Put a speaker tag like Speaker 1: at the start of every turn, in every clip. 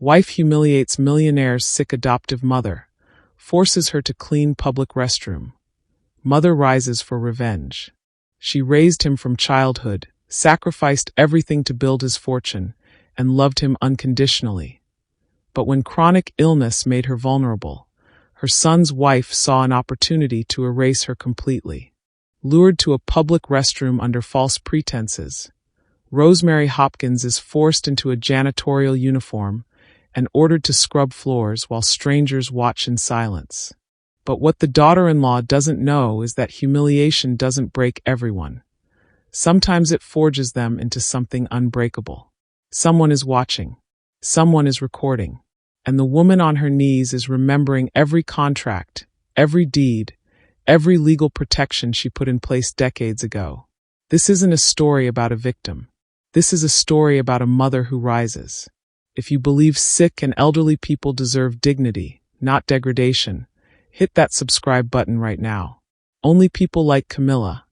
Speaker 1: Wife humiliates millionaire's sick adoptive mother, forces her to clean public restroom. Mother rises for revenge. She raised him from childhood, sacrificed everything to build his fortune, and loved him unconditionally. But when chronic illness made her vulnerable, her son's wife saw an opportunity to erase her completely. Lured to a public restroom under false pretenses, Rosemary Hopkins is forced into a janitorial uniform and ordered to scrub floors while strangers watch in silence. But what the daughter-in-law doesn't know is that humiliation doesn't break everyone. Sometimes it forges them into something unbreakable. Someone is watching. Someone is recording. And the woman on her knees is remembering every contract, every deed, every legal protection she put in place decades ago. This isn't a story about a victim. This is a story about a mother who rises. If you believe sick and elderly people deserve dignity, not degradation, hit that subscribe button right now. Only people like Camilla,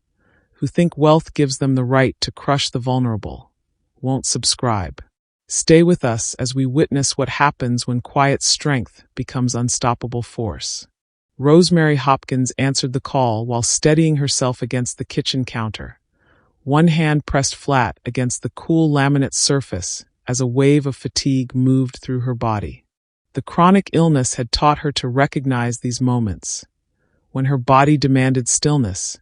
Speaker 1: who think wealth gives them the right to crush the vulnerable, won't subscribe. Stay with us as we witness what happens when quiet strength becomes unstoppable force. Rosemary Hopkins answered the call while steadying herself against the kitchen counter, one hand pressed flat against the cool laminate surface as a wave of fatigue moved through her body. The chronic illness had taught her to recognize these moments, when her body demanded stillness,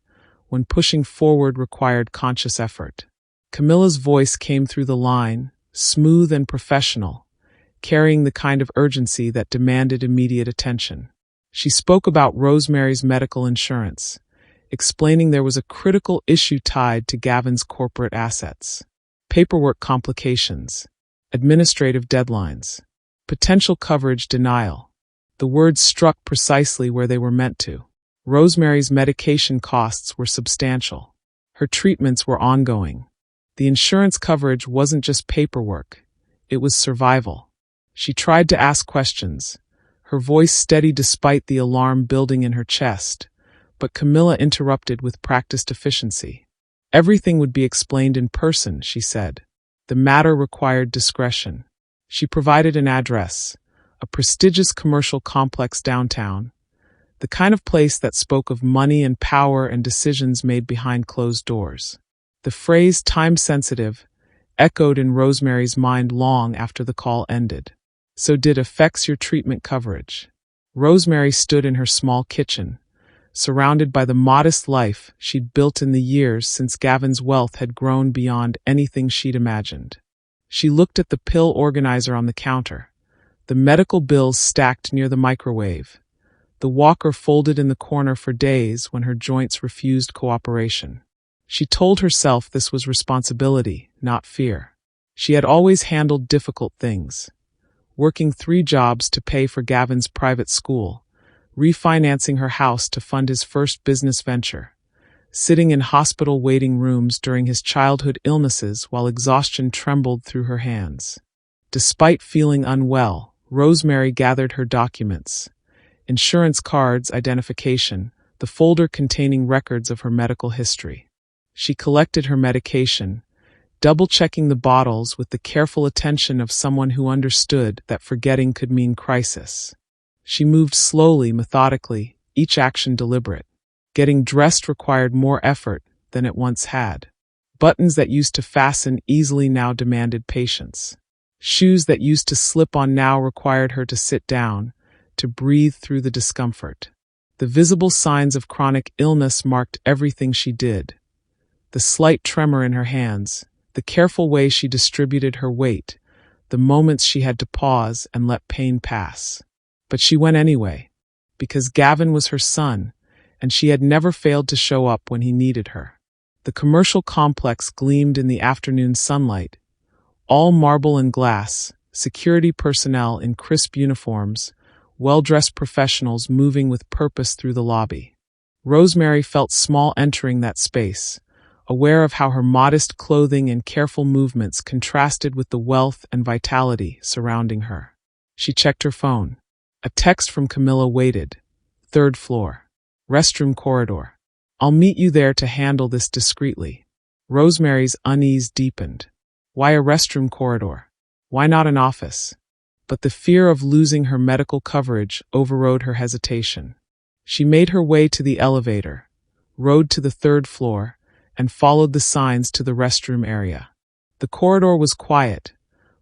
Speaker 1: when pushing forward required conscious effort. Camilla's voice came through the line, smooth and professional, carrying the kind of urgency that demanded immediate attention. She spoke about Rosemary's medical insurance, explaining there was a critical issue tied to Gavin's corporate assets. Paperwork complications, administrative deadlines, potential coverage denial. The words struck precisely where they were meant to. Rosemary's medication costs were substantial. Her treatments were ongoing. The insurance coverage wasn't just paperwork, it was survival. She tried to ask questions, her voice steady despite the alarm building in her chest, but Camilla interrupted with practiced efficiency. Everything would be explained in person, she said. The matter required discretion. She provided an address, a prestigious commercial complex downtown, the kind of place that spoke of money and power and decisions made behind closed doors. The phrase time-sensitive echoed in Rosemary's mind long after the call ended. So did affects your treatment coverage. Rosemary stood in her small kitchen, surrounded by the modest life she'd built in the years since Gavin's wealth had grown beyond anything she'd imagined. She looked at the pill organizer on the counter, the medical bills stacked near the microwave, the walker folded in the corner for days when her joints refused cooperation. She told herself this was responsibility, not fear. She had always handled difficult things, working 3 jobs to pay for Gavin's private school, refinancing her house to fund his first business venture, sitting in hospital waiting rooms during his childhood illnesses while exhaustion trembled through her hands. Despite feeling unwell, Rosemary gathered her documents, insurance cards, identification, the folder containing records of her medical history. She collected her medication, double-checking the bottles with the careful attention of someone who understood that forgetting could mean crisis. She moved slowly, methodically, each action deliberate. Getting dressed required more effort than it once had. Buttons that used to fasten easily now demanded patience. Shoes that used to slip on now required her to sit down, to breathe through the discomfort. The visible signs of chronic illness marked everything she did. The slight tremor in her hands, the careful way she distributed her weight, the moments she had to pause and let pain pass. But she went anyway, because Gavin was her son, and she had never failed to show up when he needed her. The commercial complex gleamed in the afternoon sunlight, all marble and glass, security personnel in crisp uniforms, well-dressed professionals moving with purpose through the lobby. Rosemary felt small entering that space, aware of how her modest clothing and careful movements contrasted with the wealth and vitality surrounding her. She checked her phone. A text from Camilla waited. 3rd floor. Restroom corridor. I'll meet you there to handle this discreetly. Rosemary's unease deepened. Why a restroom corridor? Why not an office? but the fear of losing her medical coverage overrode her hesitation. She made her way to the elevator, rode to the third floor, and followed the signs to the restroom area. The corridor was quiet,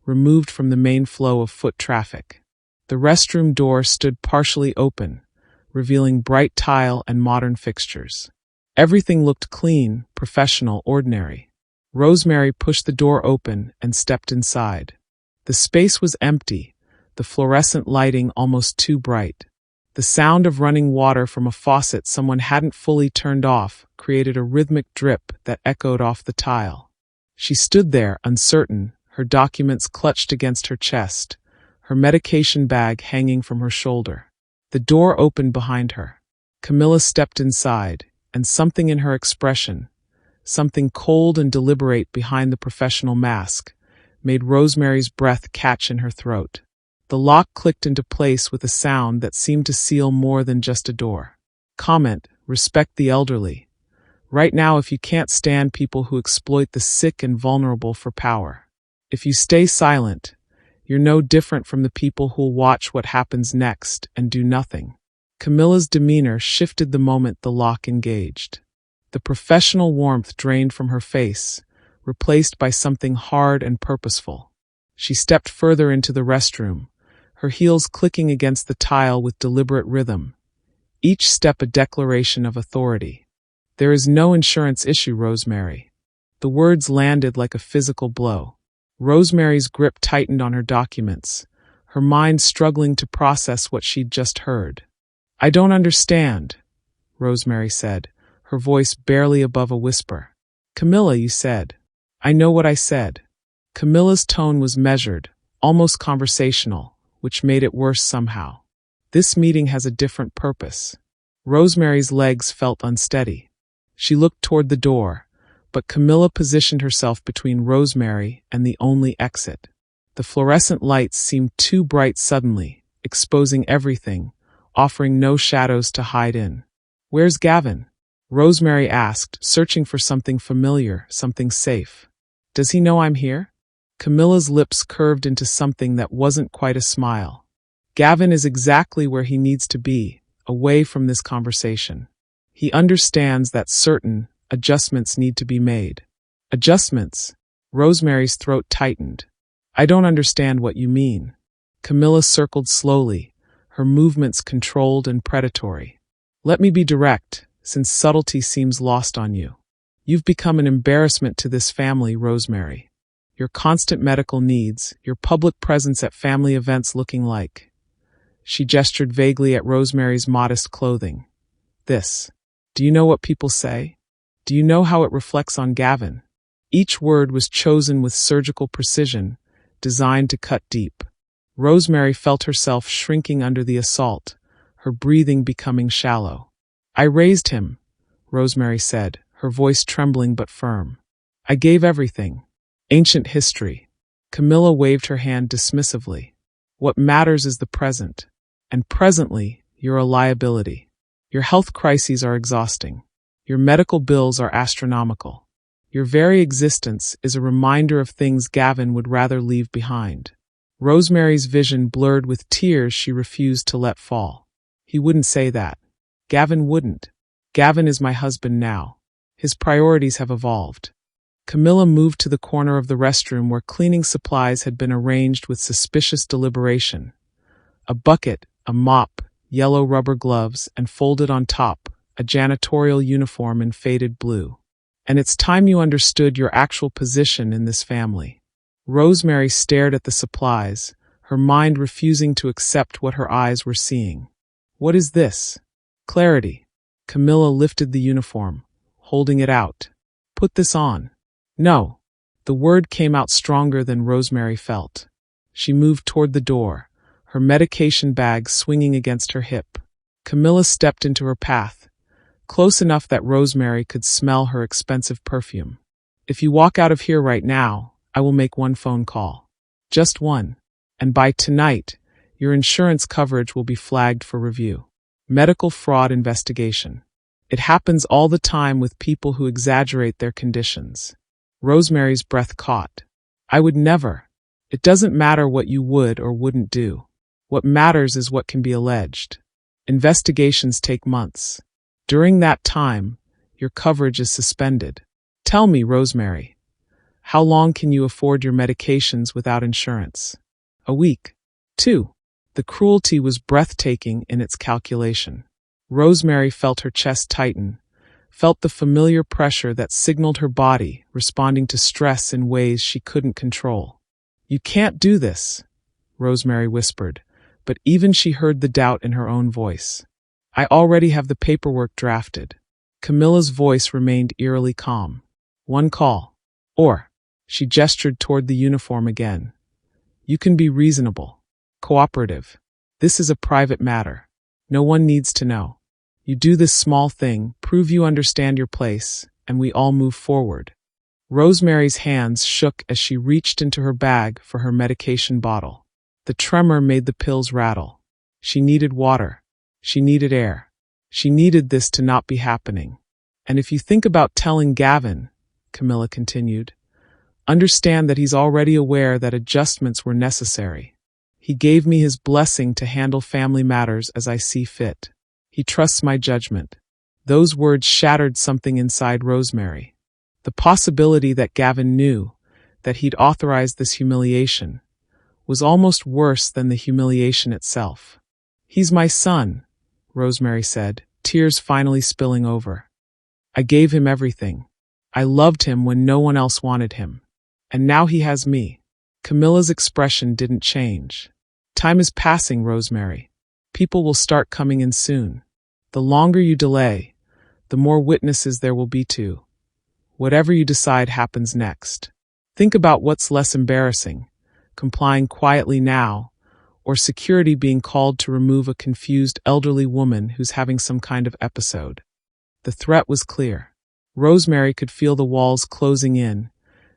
Speaker 1: removed from the main flow of foot traffic. The restroom door stood partially open, revealing bright tile and modern fixtures. Everything looked clean, professional, ordinary. Rosemary pushed the door open and stepped inside. The space was empty, the fluorescent lighting almost too bright. The sound of running water from a faucet someone hadn't fully turned off created a rhythmic drip that echoed off the tile. She stood there, uncertain, her documents clutched against her chest, her medication bag hanging from her shoulder. The door opened behind her. Camilla stepped inside, and something in her expression, something cold and deliberate behind the professional mask, made Rosemary's breath catch in her throat. The lock clicked into place with a sound that seemed to seal more than just a door. Comment, respect the elderly. Right now, if you can't stand people who exploit the sick and vulnerable for power. If you stay silent, you're no different from the people who'll watch what happens next and do nothing. Camilla's demeanor shifted the moment the lock engaged. The professional warmth drained from her face, replaced by something hard and purposeful. She stepped further into the restroom, her heels clicking against the tile with deliberate rhythm, each step a declaration of authority. There is no insurance issue, Rosemary. The words landed like a physical blow. Rosemary's grip tightened on her documents, her mind struggling to process what she'd just heard. I don't understand, Rosemary said, her voice barely above a whisper. Camilla, you said. I know what I said. Camilla's tone was measured, almost conversational, which made it worse somehow. This meeting has a different purpose. Rosemary's legs felt unsteady. She looked toward the door, but Camilla positioned herself between Rosemary and the only exit. The fluorescent lights seemed too bright suddenly, exposing everything, offering no shadows to hide in. Where's Gavin? Rosemary asked, searching for something familiar, something safe. Does he know I'm here? Camilla's lips curved into something that wasn't quite a smile. Gavin is exactly where he needs to be, away from this conversation. He understands that certain adjustments need to be made. Adjustments? Rosemary's throat tightened. I don't understand what you mean. Camilla circled slowly, her movements controlled and predatory. Let me be direct, since subtlety seems lost on you. You've become an embarrassment to this family, Rosemary. Your constant medical needs, your public presence at family events looking like. She gestured vaguely at Rosemary's modest clothing. This. Do you know what people say? Do you know how it reflects on Gavin? Each word was chosen with surgical precision, designed to cut deep. Rosemary felt herself shrinking under the assault, her breathing becoming shallow. I raised him, Rosemary said, her voice trembling but firm. I gave everything. Ancient history. Camilla waved her hand dismissively. What matters is the present. And presently, you're a liability. Your health crises are exhausting. Your medical bills are astronomical. Your very existence is a reminder of things Gavin would rather leave behind. Rosemary's vision blurred with tears she refused to let fall. He wouldn't say that. Gavin wouldn't. Gavin is my husband now. His priorities have evolved. Camilla moved to the corner of the restroom where cleaning supplies had been arranged with suspicious deliberation. A bucket, a mop, yellow rubber gloves, and folded on top, a janitorial uniform in faded blue. And it's time you understood your actual position in this family. Rosemary stared at the supplies, her mind refusing to accept what her eyes were seeing. What is this? Clarity. Camilla lifted the uniform, holding it out. Put this on. No. The word came out stronger than Rosemary felt. She moved toward the door, her medication bag swinging against her hip. Camilla stepped into her path, close enough that Rosemary could smell her expensive perfume. If you walk out of here right now, I will make one phone call. Just one. And by tonight, your insurance coverage will be flagged for review. Medical fraud investigation. It happens all the time with people who exaggerate their conditions. Rosemary's breath caught. I would never. It doesn't matter what you would or wouldn't do. What matters is what can be alleged. Investigations take months. During that time, your coverage is suspended. Tell me, Rosemary, how long can you afford your medications without insurance? A week. 2. The cruelty was breathtaking in its calculation. Rosemary felt her chest tighten, felt the familiar pressure that signaled her body responding to stress in ways she couldn't control. You can't do this, Rosemary whispered, but even she heard the doubt in her own voice. I already have the paperwork drafted. Camilla's voice remained eerily calm. One call. Or, she gestured toward the uniform again. You can be reasonable, cooperative. This is a private matter. No one needs to know. You do this small thing, prove you understand your place, and we all move forward. Rosemary's hands shook as she reached into her bag for her medication bottle. The tremor made the pills rattle. She needed water. She needed air. She needed this to not be happening. And if you think about telling Gavin, Camilla continued, understand that he's already aware that adjustments were necessary. He gave me his blessing to handle family matters as I see fit. He trusts my judgment. Those words shattered something inside Rosemary. The possibility that Gavin knew that he'd authorized this humiliation was almost worse than the humiliation itself. He's my son, Rosemary said, tears finally spilling over. I gave him everything. I loved him when no one else wanted him. And now he has me. Camilla's expression didn't change. Time is passing, Rosemary. People will start coming in soon. The longer you delay, the more witnesses there will be to whatever you decide happens next. Think about what's less embarrassing, complying quietly now, or security being called to remove a confused elderly woman who's having some kind of episode. The threat was clear. Rosemary could feel the walls closing in,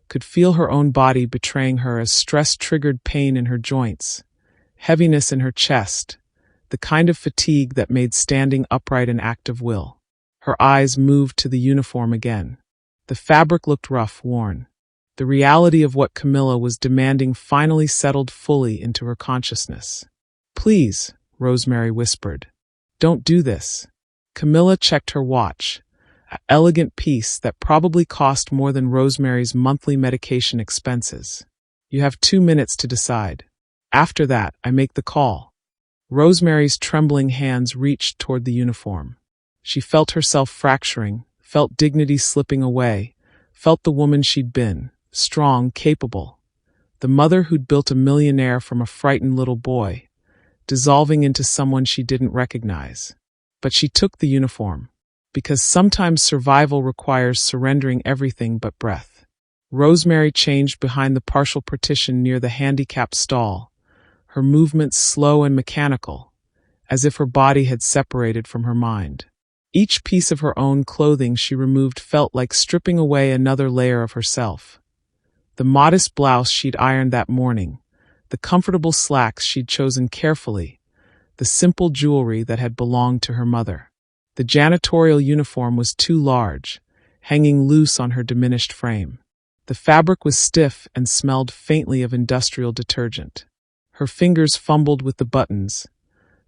Speaker 1: could feel her own body betraying her as stress triggered pain in her joints, heaviness in her chest, the kind of fatigue that made standing upright an act of will. Her eyes moved to the uniform again. The fabric looked rough, worn. The reality of what Camilla was demanding finally settled fully into her consciousness. Please, Rosemary whispered. Don't do this. Camilla checked her watch, an elegant piece that probably cost more than Rosemary's monthly medication expenses. You have 2 minutes to decide. After that, I make the call. Rosemary's trembling hands reached toward the uniform. She felt herself fracturing, felt dignity slipping away, felt the woman she'd been, strong, capable. The mother who'd built a millionaire from a frightened little boy, dissolving into someone she didn't recognize. But she took the uniform, because sometimes survival requires surrendering everything but breath. Rosemary changed behind the partial partition near the handicapped stall, her movements slow and mechanical, as if her body had separated from her mind. Each piece of her own clothing she removed felt like stripping away another layer of herself. The modest blouse she'd ironed that morning, the comfortable slacks she'd chosen carefully, the simple jewelry that had belonged to her mother. The janitorial uniform was too large, hanging loose on her diminished frame. The fabric was stiff and smelled faintly of industrial detergent. Her fingers fumbled with the buttons,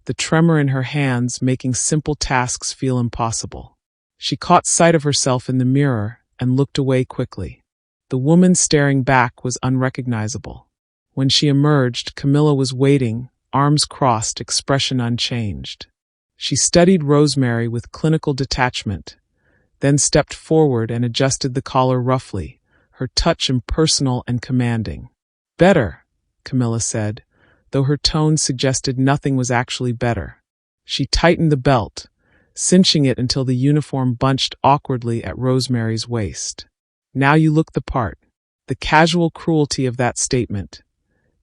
Speaker 1: the tremor in her hands making simple tasks feel impossible. She caught sight of herself in the mirror and looked away quickly. The woman staring back was unrecognizable. When she emerged, Camilla was waiting, arms crossed, expression unchanged. She studied Rosemary with clinical detachment, then stepped forward and adjusted the collar roughly, her touch impersonal and commanding. Better, Camilla said, though her tone suggested nothing was actually better. She tightened the belt, cinching it until the uniform bunched awkwardly at Rosemary's waist. Now you look the part. The casual cruelty of that statement,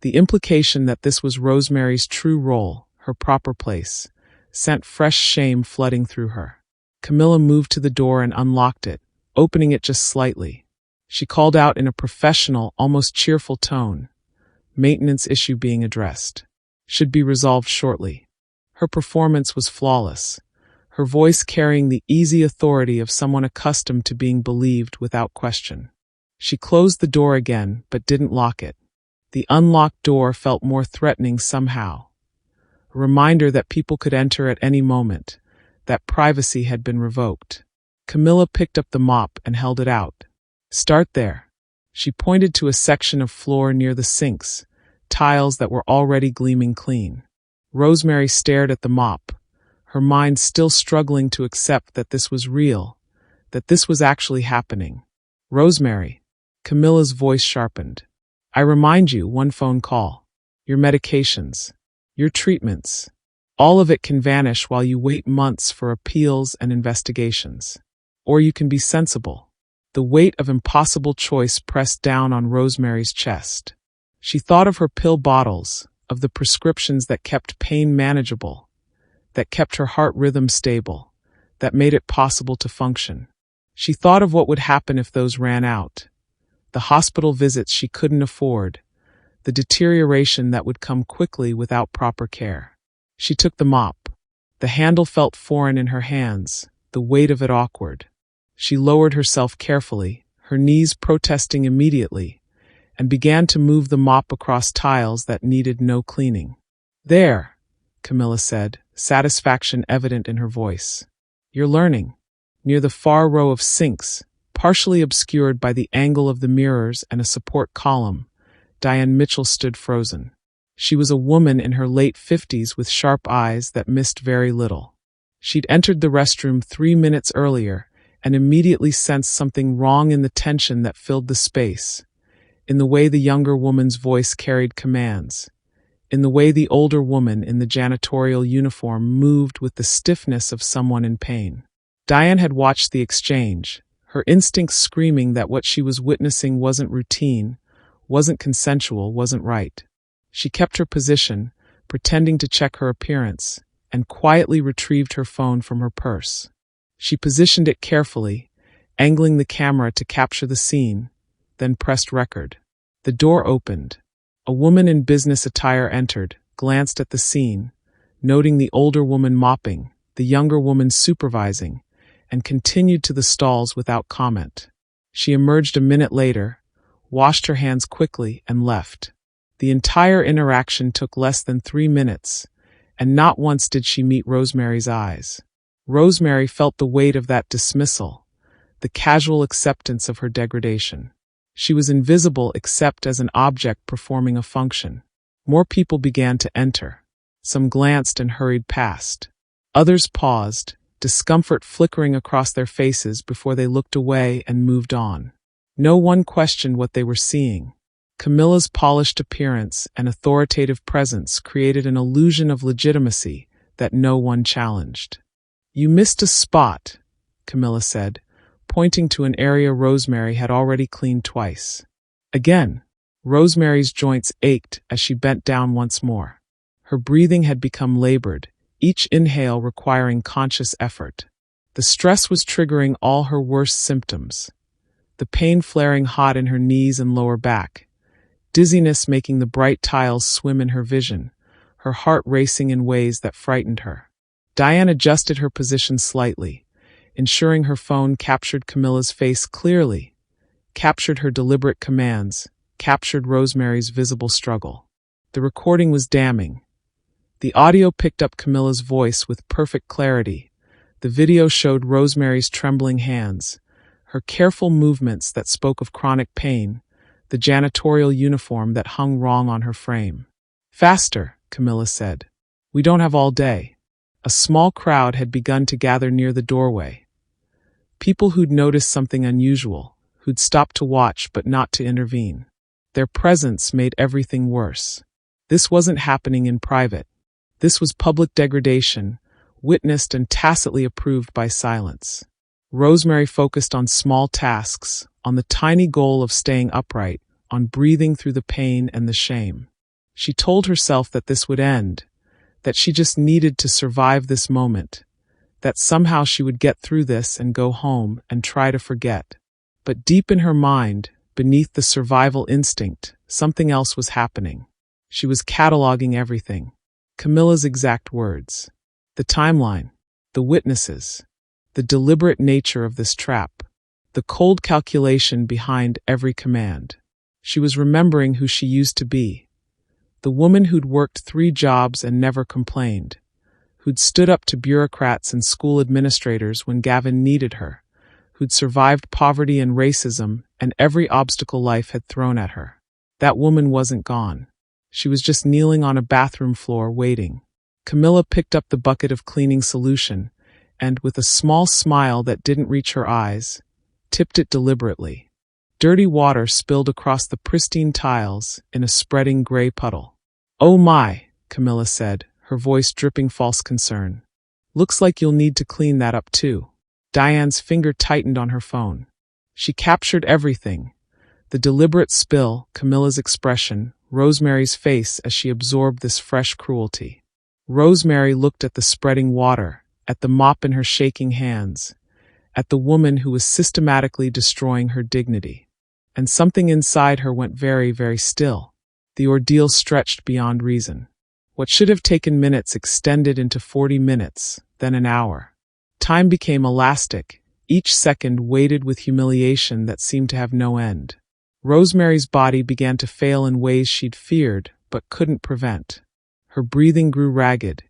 Speaker 1: the implication that this was Rosemary's true role, her proper place, sent fresh shame flooding through her. Camilla moved to the door and unlocked it, opening it just slightly. She called out in a professional, almost cheerful tone. Maintenance issue being addressed. Should be resolved shortly. Her performance was flawless, her voice carrying the easy authority of someone accustomed to being believed without question. She closed the door again, but didn't lock it. The unlocked door felt more threatening somehow. A reminder that people could enter at any moment, that privacy had been revoked. Camilla picked up the mop and held it out. "Start there." She pointed to a section of floor near the sinks, tiles that were already gleaming clean. Rosemary stared at the mop, her mind still struggling to accept that this was real, that this was actually happening. "Rosemary," Camilla's voice sharpened. "I remind you, one phone call. Your medications, your treatments, all of it can vanish while you wait months for appeals and investigations. Or you can be sensible." The weight of impossible choice pressed down on Rosemary's chest. She thought of her pill bottles, of the prescriptions that kept pain manageable, that kept her heart rhythm stable, that made it possible to function. She thought of what would happen if those ran out. The hospital visits she couldn't afford, the deterioration that would come quickly without proper care. She took the mop. The handle felt foreign in her hands, the weight of it awkward. She lowered herself carefully, her knees protesting immediately, and began to move the mop across tiles that needed no cleaning. "There," Camilla said, satisfaction evident in her voice. "You're learning." Near the far row of sinks, partially obscured by the angle of the mirrors and a support column, Diane Mitchell stood frozen. She was a woman in her late 50s with sharp eyes that missed very little. She'd entered the restroom 3 minutes earlier and immediately sensed something wrong in the tension that filled the space, in the way the younger woman's voice carried commands, in the way the older woman in the janitorial uniform moved with the stiffness of someone in pain. Diane had watched the exchange, her instincts screaming that what she was witnessing wasn't routine, wasn't consensual, wasn't right. She kept her position, pretending to check her appearance, and quietly retrieved her phone from her purse. She positioned it carefully, angling the camera to capture the scene, then pressed record. The door opened. A woman in business attire entered, glanced at the scene, noting the older woman mopping, the younger woman supervising, and continued to the stalls without comment. She emerged a minute later, washed her hands quickly, and left. The entire interaction took less than 3 minutes, and not once did she meet Rosemary's eyes. Rosemary felt the weight of that dismissal, the casual acceptance of her degradation. She was invisible except as an object performing a function. More people began to enter. Some glanced and hurried past. Others paused, discomfort flickering across their faces before they looked away and moved on. No one questioned what they were seeing. Camilla's polished appearance and authoritative presence created an illusion of legitimacy that no one challenged. "You missed a spot," Camilla said, pointing to an area Rosemary had already cleaned twice. Again, Rosemary's joints ached as she bent down once more. Her breathing had become labored, each inhale requiring conscious effort. The stress was triggering all her worst symptoms. The pain flaring hot in her knees and lower back, dizziness making the bright tiles swim in her vision, her heart racing in ways that frightened her. Diane adjusted her position slightly, ensuring her phone captured Camilla's face clearly, captured her deliberate commands, captured Rosemary's visible struggle. The recording was damning. The audio picked up Camilla's voice with perfect clarity. The video showed Rosemary's trembling hands, her careful movements that spoke of chronic pain, the janitorial uniform that hung wrong on her frame. "Faster," Camilla said. "We don't have all day." A small crowd had begun to gather near the doorway. People who'd noticed something unusual, who'd stopped to watch but not to intervene. Their presence made everything worse. This wasn't happening in private. This was public degradation, witnessed and tacitly approved by silence. Rosemary focused on small tasks, on the tiny goal of staying upright, on breathing through the pain and the shame. She told herself that this would end, that she just needed to survive this moment, that somehow she would get through this and go home and try to forget. But deep in her mind, beneath the survival instinct, something else was happening. She was cataloging everything. Camilla's exact words. The timeline. The witnesses. The deliberate nature of this trap. The cold calculation behind every command. She was remembering who she used to be. The woman who'd worked 3 jobs and never complained. Who'd stood up to bureaucrats and school administrators when Gavin needed her. Who'd survived poverty and racism and every obstacle life had thrown at her. That woman wasn't gone. She was just kneeling on a bathroom floor waiting. Camilla picked up the bucket of cleaning solution and, with a small smile that didn't reach her eyes, tipped it deliberately. Dirty water spilled across the pristine tiles in a spreading gray puddle. "Oh my," Camilla said, her voice dripping false concern. "Looks like you'll need to clean that up too." Diane's finger tightened on her phone. She captured everything. The deliberate spill, Camilla's expression, Rosemary's face as she absorbed this fresh cruelty. Rosemary looked at the spreading water, at the mop in her shaking hands, at the woman who was systematically destroying her dignity. And something inside her went very, very still. The ordeal stretched beyond reason. What should have taken minutes extended into 40 minutes, then an hour. Time became elastic, each second weighted with humiliation that seemed to have no end. Rosemary's body began to fail in ways she'd feared but couldn't prevent. Her breathing grew ragged,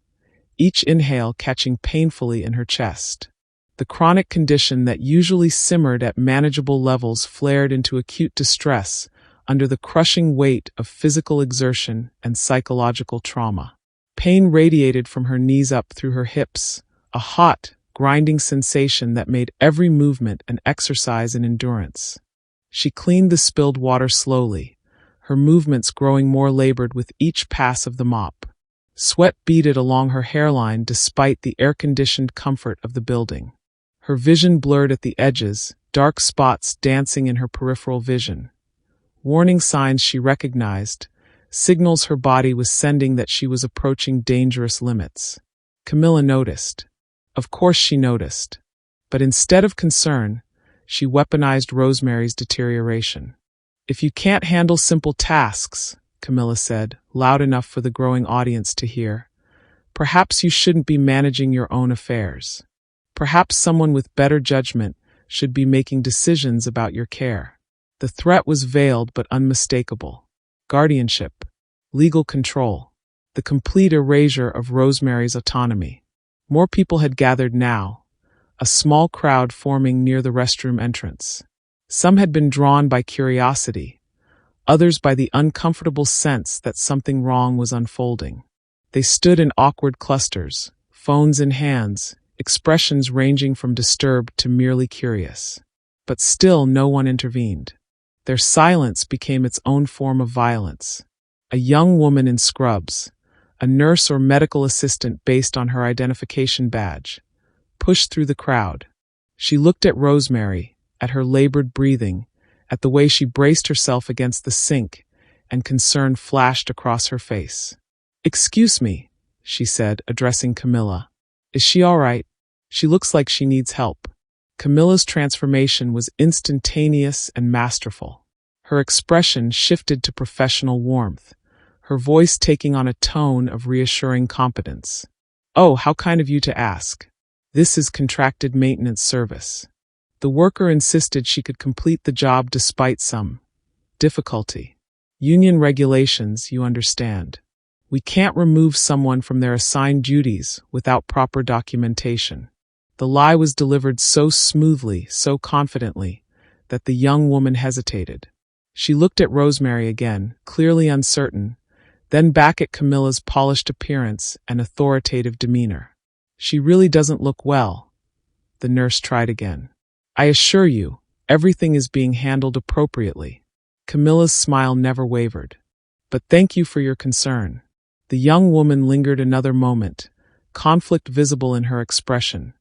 Speaker 1: each inhale catching painfully in her chest. The chronic condition that usually simmered at manageable levels flared into acute distress under the crushing weight of physical exertion and psychological trauma. Pain radiated from her knees up through her hips, a hot, grinding sensation that made every movement an exercise in endurance. She cleaned the spilled water slowly, her movements growing more labored with each pass of the mop. Sweat beaded along her hairline despite the air-conditioned comfort of the building. Her vision blurred at the edges, dark spots dancing in her peripheral vision. Warning signs she recognized, signals her body was sending that she was approaching dangerous limits. Camilla noticed. Of course she noticed. But instead of concern, she weaponized Rosemary's deterioration. "If you can't handle simple tasks," Camilla said, loud enough for the growing audience to hear, "perhaps you shouldn't be managing your own affairs. Perhaps someone with better judgment should be making decisions about your care." The threat was veiled but unmistakable. Guardianship, legal control, the complete erasure of Rosemary's autonomy. More people had gathered now, a small crowd forming near the restroom entrance. Some had been drawn by curiosity, others by the uncomfortable sense that something wrong was unfolding. They stood in awkward clusters, phones in hands, expressions ranging from disturbed to merely curious. But still no one intervened. Their silence became its own form of violence. A young woman in scrubs, a nurse or medical assistant based on her identification badge, pushed through the crowd. She looked at Rosemary, at her labored breathing, at the way she braced herself against the sink, and concern flashed across her face. "Excuse me," she said, addressing Camilla. "Is she all right? She looks like she needs help." Camilla's transformation was instantaneous and masterful. Her expression shifted to professional warmth, her voice taking on a tone of reassuring competence. "Oh, how kind of you to ask. This is contracted maintenance service." The worker insisted she could complete the job despite some difficulty. "Union regulations, you understand. We can't remove someone from their assigned duties without proper documentation." The lie was delivered so smoothly, so confidently, that the young woman hesitated. She looked at Rosemary again, clearly uncertain, then back at Camilla's polished appearance and authoritative demeanor. "She really doesn't look well." The nurse tried again. "I assure you, everything is being handled appropriately." Camilla's smile never wavered. "But thank you for your concern." The young woman lingered another moment, conflict visible in her expression,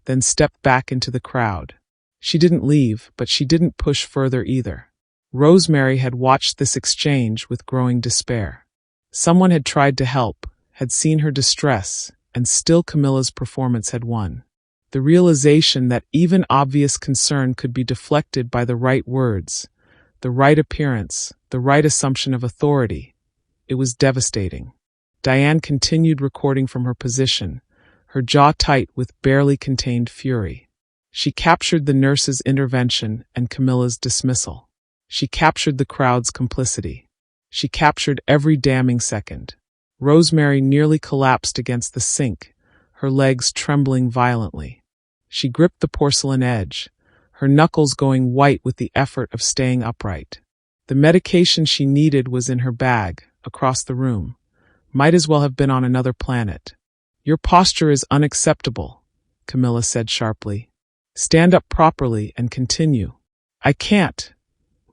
Speaker 1: then stepped back into the crowd. She didn't leave, but she didn't push further either. Rosemary had watched this exchange with growing despair. Someone had tried to help, had seen her distress, and still Camilla's performance had won. The realization that even obvious concern could be deflected by the right words, the right appearance, the right assumption of authority. It was devastating. Diane continued recording from her position, her jaw tight with barely contained fury. She captured the nurse's intervention and Camilla's dismissal. She captured the crowd's complicity. She captured every damning second. Rosemary nearly collapsed against the sink, her legs trembling violently. She gripped the porcelain edge, her knuckles going white with the effort of staying upright. The medication she needed was in her bag, across the room. Might as well have been on another planet. "Your posture is unacceptable," Camilla said sharply. "Stand up properly and continue." "I can't,"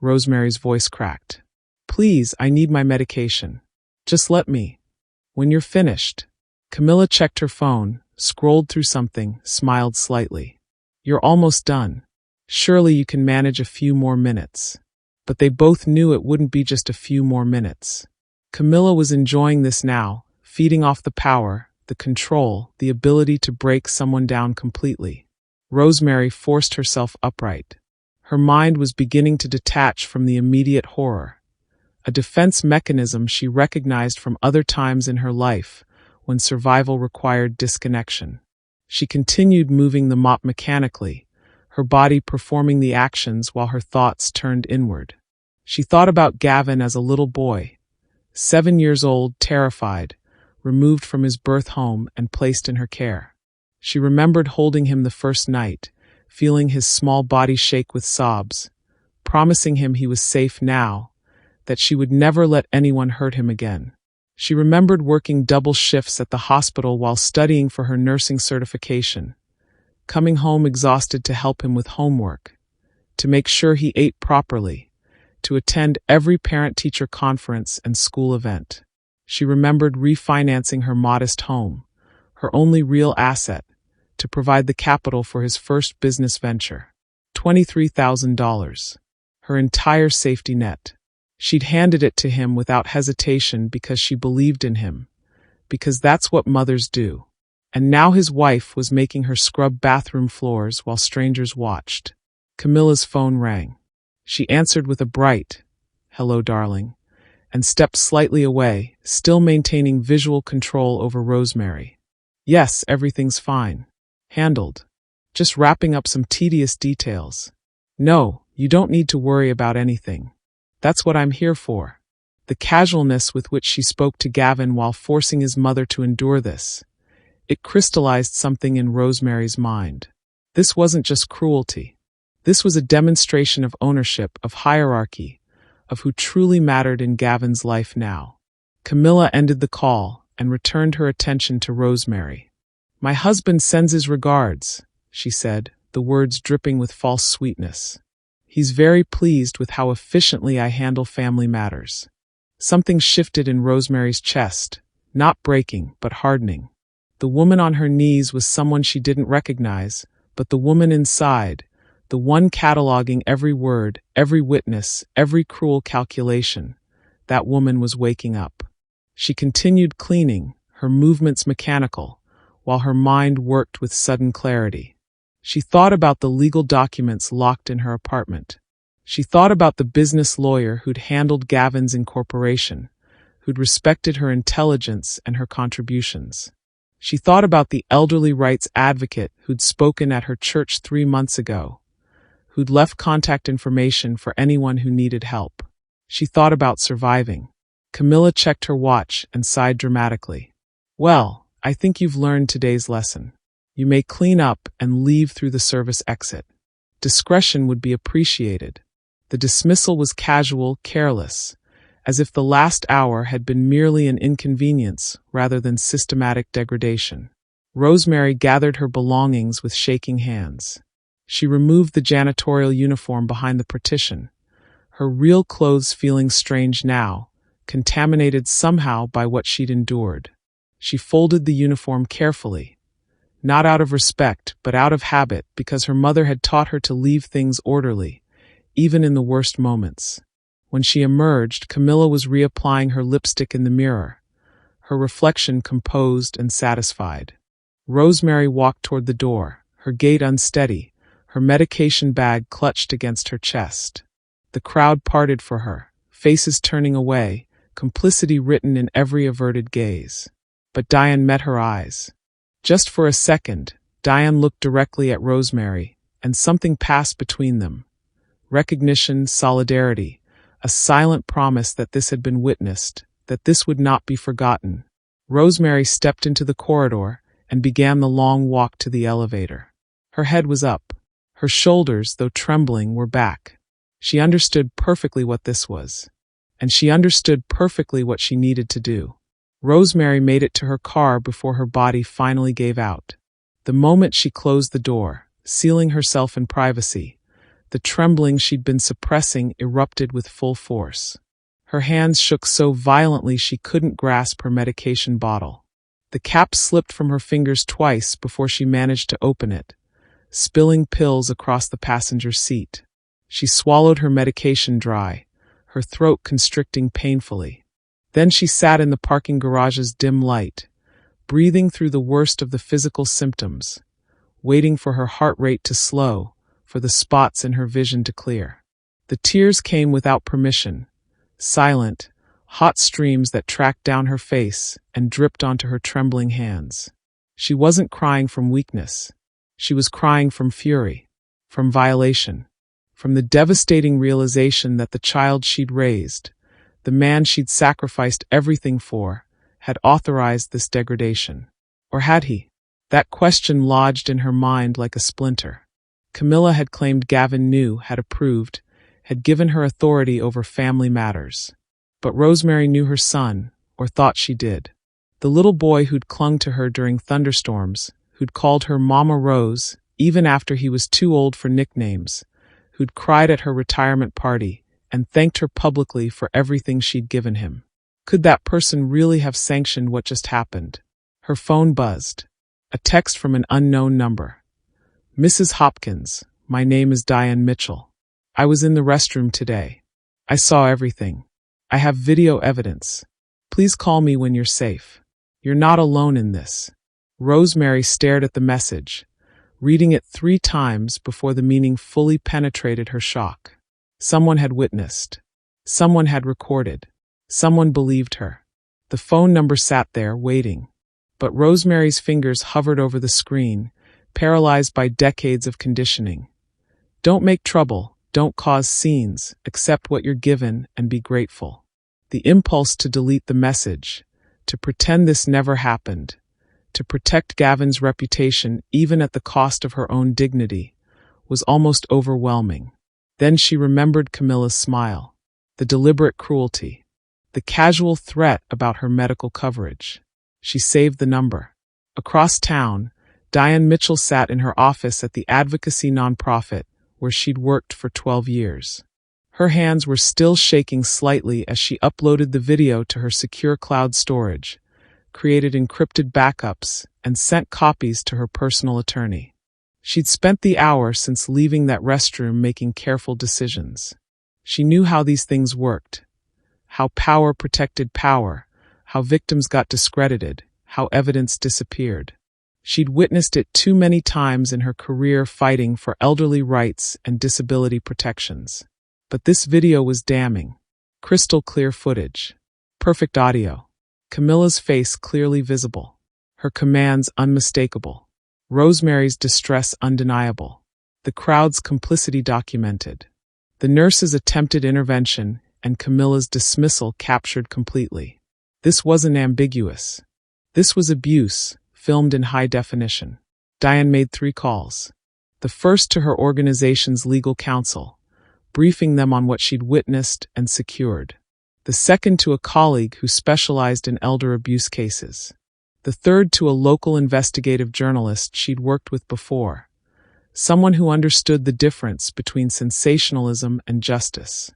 Speaker 1: Rosemary's voice cracked. "Please, I need my medication. Just let me. When you're finished." Camilla checked her phone, scrolled through something, smiled slightly. "You're almost done. Surely you can manage a few more minutes." But they both knew it wouldn't be just a few more minutes. Camilla was enjoying this now, feeding off the power, the control, the ability to break someone down completely. Rosemary forced herself upright. Her mind was beginning to detach from the immediate horror. A defense mechanism she recognized from other times in her life when survival required disconnection. She continued moving the mop mechanically, her body performing the actions while her thoughts turned inward. She thought about Gavin as a little boy, 7 years old, terrified, removed from his birth home and placed in her care. She remembered holding him the first night, feeling his small body shake with sobs, promising him he was safe now, that she would never let anyone hurt him again. She remembered working double shifts at the hospital while studying for her nursing certification, coming home exhausted to help him with homework, to make sure he ate properly, to attend every parent-teacher conference and school event. She remembered refinancing her modest home, her only real asset, to provide the capital for his first business venture. $23,000. Her entire safety net. She'd handed it to him without hesitation because she believed in him, because that's what mothers do. And now his wife was making her scrub bathroom floors while strangers watched. Camilla's phone rang. She answered with a bright, "Hello, darling," and stepped slightly away, still maintaining visual control over Rosemary. "Yes, everything's fine. Handled. Just wrapping up some tedious details." "No, you don't need to worry about anything. That's what I'm here for." The casualness with which she spoke to Gavin while forcing his mother to endure this, it crystallized something in Rosemary's mind. This wasn't just cruelty. This was a demonstration of ownership, of hierarchy, of who truly mattered in Gavin's life now. Camilla ended the call and returned her attention to Rosemary. "My husband sends his regards," she said, the words dripping with false sweetness. "He's very pleased with how efficiently I handle family matters." Something shifted in Rosemary's chest, not breaking, but hardening. The woman on her knees was someone she didn't recognize, but the woman inside, the one cataloging every word, every witness, every cruel calculation, that woman was waking up. She continued cleaning, her movements mechanical, while her mind worked with sudden clarity. She thought about the legal documents locked in her apartment. She thought about the business lawyer who'd handled Gavin's incorporation, who'd respected her intelligence and her contributions. She thought about the elderly rights advocate who'd spoken at her church 3 months ago, who'd left contact information for anyone who needed help. She thought about surviving. Camilla checked her watch and sighed dramatically. "Well, I think you've learned today's lesson. You may clean up and leave through the service exit. Discretion would be appreciated." The dismissal was casual, careless, as if the last hour had been merely an inconvenience rather than systematic degradation. Rosemary gathered her belongings with shaking hands. She removed the janitorial uniform behind the partition, her real clothes feeling strange now, contaminated somehow by what she'd endured. She folded the uniform carefully, not out of respect, but out of habit, because her mother had taught her to leave things orderly, even in the worst moments. When she emerged, Camilla was reapplying her lipstick in the mirror, her reflection composed and satisfied. Rosemary walked toward the door, her gait unsteady, her medication bag clutched against her chest. The crowd parted for her, faces turning away, complicity written in every averted gaze. But Diane met her eyes. Just for a second, Diane looked directly at Rosemary, and something passed between them. recognition, solidarity, a silent promise that this had been witnessed, that this would not be forgotten. Rosemary stepped into the corridor and began the long walk to the elevator. Her head was up. Her shoulders, though trembling, were back. She understood perfectly what this was. And she understood perfectly what she needed to do. Rosemary made it to her car before her body finally gave out. The moment she closed the door, sealing herself in privacy, the trembling she'd been suppressing erupted with full force. Her hands shook so violently she couldn't grasp her medication bottle. The cap slipped from her fingers twice before she managed to open it, spilling pills across the passenger seat. She swallowed her medication dry, her throat constricting painfully. Then she sat in the parking garage's dim light, breathing through the worst of the physical symptoms, waiting for her heart rate to slow, for the spots in her vision to clear. The tears came without permission, silent, hot streams that tracked down her face and dripped onto her trembling hands. She wasn't crying from weakness. She was crying from fury, from violation, from the devastating realization that the child she'd raised, the man she'd sacrificed everything for, had authorized this degradation. Or had he? That question lodged in her mind like a splinter. Camilla had claimed Gavin knew, had approved, had given her authority over family matters. But Rosemary knew her son, or thought she did. The little boy who'd clung to her during thunderstorms, who'd called her Mama Rose, even after he was too old for nicknames, who'd cried at her retirement party and thanked her publicly for everything she'd given him. Could that person really have sanctioned what just happened? Her phone buzzed. A text from an unknown number. Mrs. Hopkins, my name is Diane Mitchell. I was in the restroom today. I saw everything. I have video evidence. Please call me when you're safe. You're not alone in this. Rosemary stared at the message, reading it 3 times before the meaning fully penetrated her shock. Someone had witnessed. Someone had recorded. Someone believed her. The phone number sat there, waiting. But Rosemary's fingers hovered over the screen, paralyzed by decades of conditioning. Don't make trouble, don't cause scenes, accept what you're given and be grateful. The impulse to delete the message, to pretend this never happened, to protect Gavin's reputation even at the cost of her own dignity, was almost overwhelming. Then she remembered Camilla's smile, the deliberate cruelty, the casual threat about her medical coverage. She saved the number. Across town, Diane Mitchell sat in her office at the advocacy nonprofit where she'd worked for 12 years. Her hands were still shaking slightly as she uploaded the video to her secure cloud storage, created encrypted backups, and sent copies to her personal attorney. She'd spent the hour since leaving that restroom making careful decisions. She knew how these things worked, how power protected power, how victims got discredited, how evidence disappeared. She'd witnessed it too many times in her career fighting for elderly rights and disability protections. But this video was damning. Crystal clear footage. Perfect audio. Camilla's face clearly visible. Her commands unmistakable. Rosemary's distress undeniable. The crowd's complicity documented. The nurse's attempted intervention and Camilla's dismissal captured completely. This wasn't ambiguous. This was abuse, filmed in high definition. Diane made 3 calls. The first to her organization's legal counsel, briefing them on what she'd witnessed and secured. The second to a colleague who specialized in elder abuse cases. The third to a local investigative journalist she'd worked with before, someone who understood the difference between sensationalism and justice.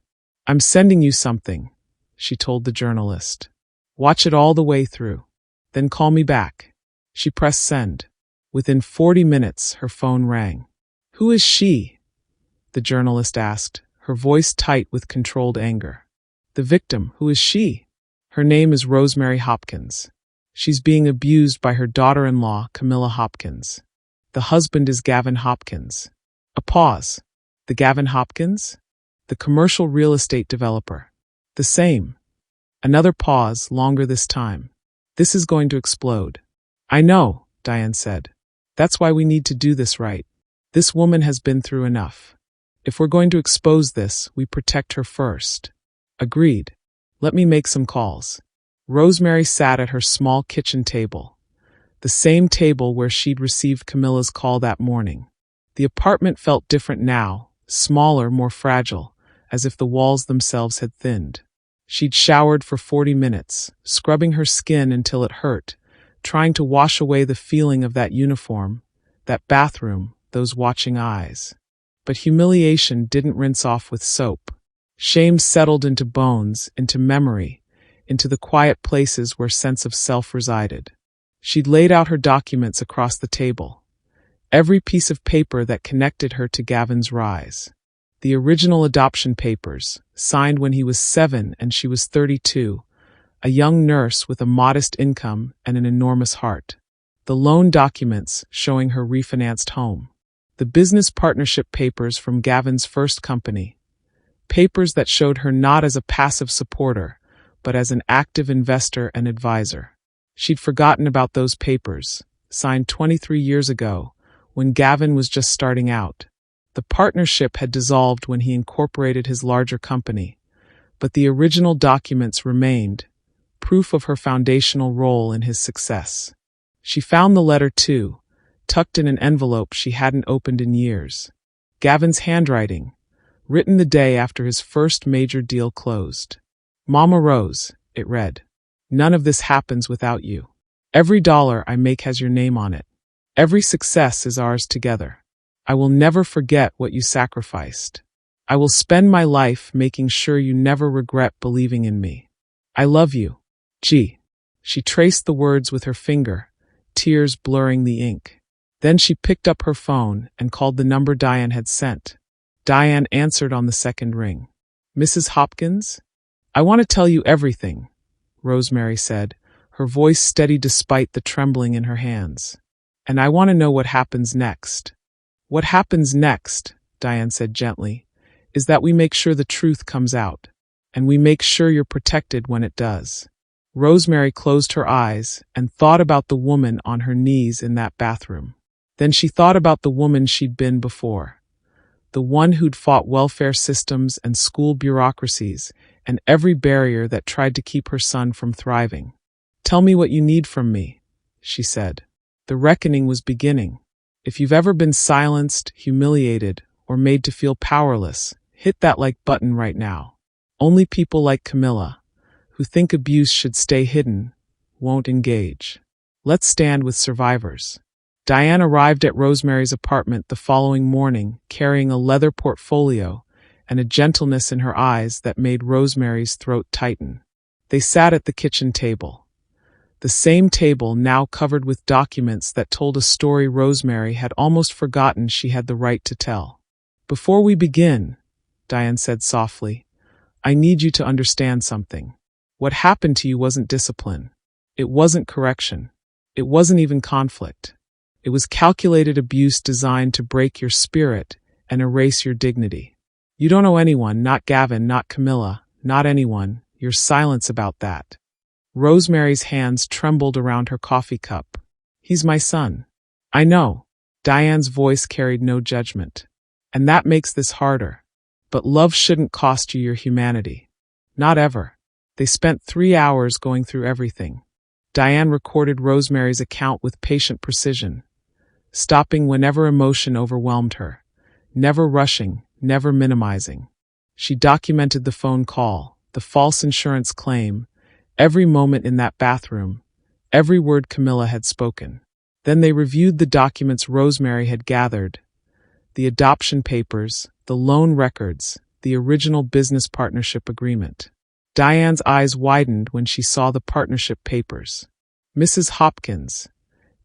Speaker 1: I'm sending you something, she told the journalist. Watch it all the way through. Then call me back. She pressed send. Within 40 minutes, her phone rang. Who is she? The journalist asked, her voice tight with controlled anger. The victim, who is she? Her name is Rosemary Hopkins. She's being abused by her daughter-in-law, Camilla Hopkins. The husband is Gavin Hopkins. A pause. The Gavin Hopkins? The commercial real estate developer. The same. Another pause, longer this time. This is going to explode. I know, Diane said. That's why we need to do this right. This woman has been through enough. If we're going to expose this, we protect her first. Agreed. Let me make some calls. Rosemary sat at her small kitchen table, the same table where she'd received Camilla's call that morning. The apartment felt different now, smaller, more fragile, as if the walls themselves had thinned. She'd showered for 40 minutes, scrubbing her skin until it hurt, trying to wash away the feeling of that uniform, that bathroom, those watching eyes. But humiliation didn't rinse off with soap. Shame settled into bones, into memory, into the quiet places where sense of self resided. She'd laid out her documents across the table. Every piece of paper that connected her to Gavin's rise. The original adoption papers, signed when he was 7 and she was 32, a young nurse with a modest income and an enormous heart. The loan documents showing her refinanced home. The business partnership papers from Gavin's first company. Papers that showed her not as a passive supporter, but as an active investor and advisor. She'd forgotten about those papers, signed 23 years ago, when Gavin was just starting out. The partnership had dissolved when he incorporated his larger company, but the original documents remained, proof of her foundational role in his success. She found the letter too, tucked in an envelope she hadn't opened in years. Gavin's handwriting, written the day after his first major deal closed. Mama Rose, it read. None of this happens without you. Every dollar I make has your name on it. Every success is ours together. I will never forget what you sacrificed. I will spend my life making sure you never regret believing in me. I love you. G. She traced the words with her finger, tears blurring the ink. Then she picked up her phone and called the number Diane had sent. Diane answered on the second ring. Mrs. Hopkins? I want to tell you everything, Rosemary said, her voice steady despite the trembling in her hands. And I want to know what happens next. What happens next, Diane said gently, is that we make sure the truth comes out, and we make sure you're protected when it does. Rosemary closed her eyes and thought about the woman on her knees in that bathroom. Then she thought about the woman she'd been before. The one who'd fought welfare systems and school bureaucracies and every barrier that tried to keep her son from thriving. Tell me what you need from me, she said. The reckoning was beginning. If you've ever been silenced, humiliated, or made to feel powerless, hit that like button right now. Only people like Camilla, who think abuse should stay hidden, won't engage. Let's stand with survivors. Diane arrived at Rosemary's apartment the following morning, carrying a leather portfolio and a gentleness in her eyes that made Rosemary's throat tighten. They sat at the kitchen table. The same table now covered with documents that told a story Rosemary had almost forgotten she had the right to tell. Before we begin, Diane said softly, I need you to understand something. What happened to you wasn't discipline. It wasn't correction. It wasn't even conflict. It was calculated abuse designed to break your spirit and erase your dignity. You don't owe anyone, not Gavin, not Camilla, not anyone, your silence about that. Rosemary's hands trembled around her coffee cup. He's my son. I know. Diane's voice carried no judgment. And that makes this harder. But love shouldn't cost you your humanity. Not ever. They spent 3 hours going through everything. Diane recorded Rosemary's account with patient precision, stopping whenever emotion overwhelmed her, never rushing, never minimizing. She documented the phone call, the false insurance claim, every moment in that bathroom, every word Camilla had spoken. Then they reviewed the documents Rosemary had gathered, the adoption papers, the loan records, the original business partnership agreement. Diane's eyes widened when she saw the partnership papers. Mrs. Hopkins,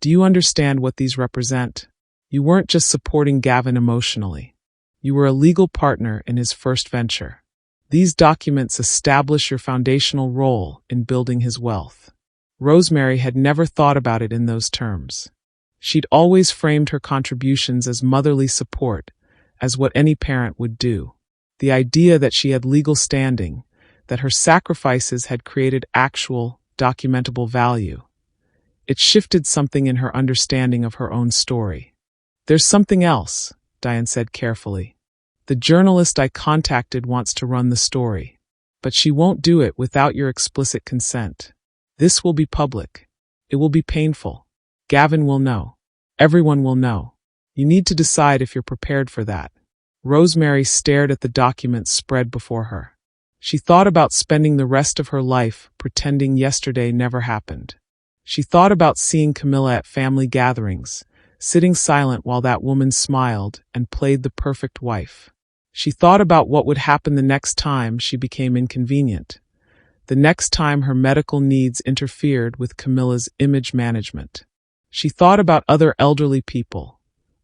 Speaker 1: do you understand what these represent? You weren't just supporting Gavin emotionally. You were a legal partner in his first venture. These documents establish your foundational role in building his wealth. Rosemary had never thought about it in those terms. She'd always framed her contributions as motherly support, as what any parent would do. The idea that she had legal standing, that her sacrifices had created actual, documentable value. It shifted something in her understanding of her own story. There's something else, Diane said carefully. The journalist I contacted wants to run the story. But she won't do it without your explicit consent. This will be public. It will be painful. Gavin will know. Everyone will know. You need to decide if you're prepared for that. Rosemary stared at the documents spread before her. She thought about spending the rest of her life pretending yesterday never happened. She thought about seeing Camilla at family gatherings, sitting silent while that woman smiled and played the perfect wife. She thought about what would happen the next time she became inconvenient, the next time her medical needs interfered with Camilla's image management. She thought about other elderly people,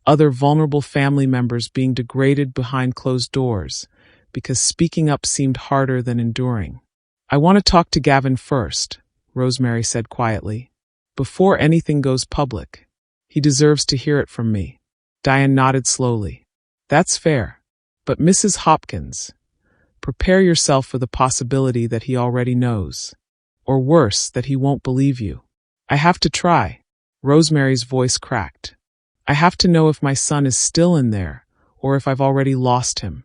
Speaker 1: other vulnerable family members being degraded behind closed doors because speaking up seemed harder than enduring. I want to talk to Gavin first, Rosemary said quietly, before anything goes public. He deserves to hear it from me. Diane nodded slowly. That's fair. But Mrs. Hopkins, prepare yourself for the possibility that he already knows. Or worse, that he won't believe you. I have to try. Rosemary's voice cracked. I have to know if my son is still in there, or if I've already lost him.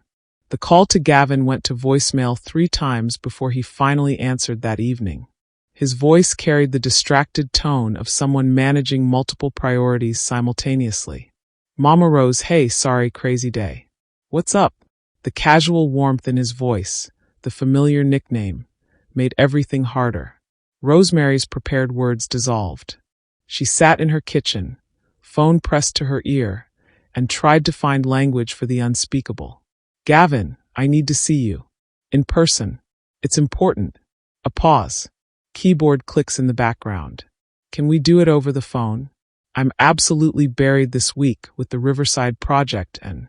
Speaker 1: The call to Gavin went to voicemail 3 times before he finally answered that evening. His voice carried the distracted tone of someone managing multiple priorities simultaneously. Mama Rose, hey, sorry, crazy day. What's up? The casual warmth in his voice, the familiar nickname, made everything harder. Rosemary's prepared words dissolved. She sat in her kitchen, phone pressed to her ear, and tried to find language for the unspeakable. Gavin, I need to see you. In person. It's important. A pause. Keyboard clicks in the background. Can we do it over the phone? I'm absolutely buried this week with the Riverside project and...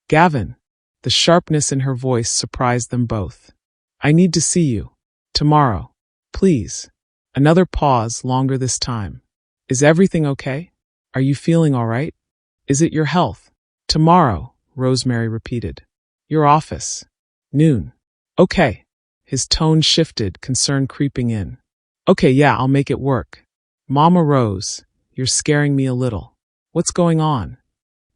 Speaker 1: Gavin. The sharpness in her voice surprised them both. I need to see you. Tomorrow. Please. Another pause, longer this time. Is everything okay? Are you feeling all right? Is it your health? Tomorrow, Rosemary repeated. Your office. Noon. Okay. His tone shifted, concern creeping in. Okay, yeah, I'll make it work. Mama Rose, you're scaring me a little. What's going on?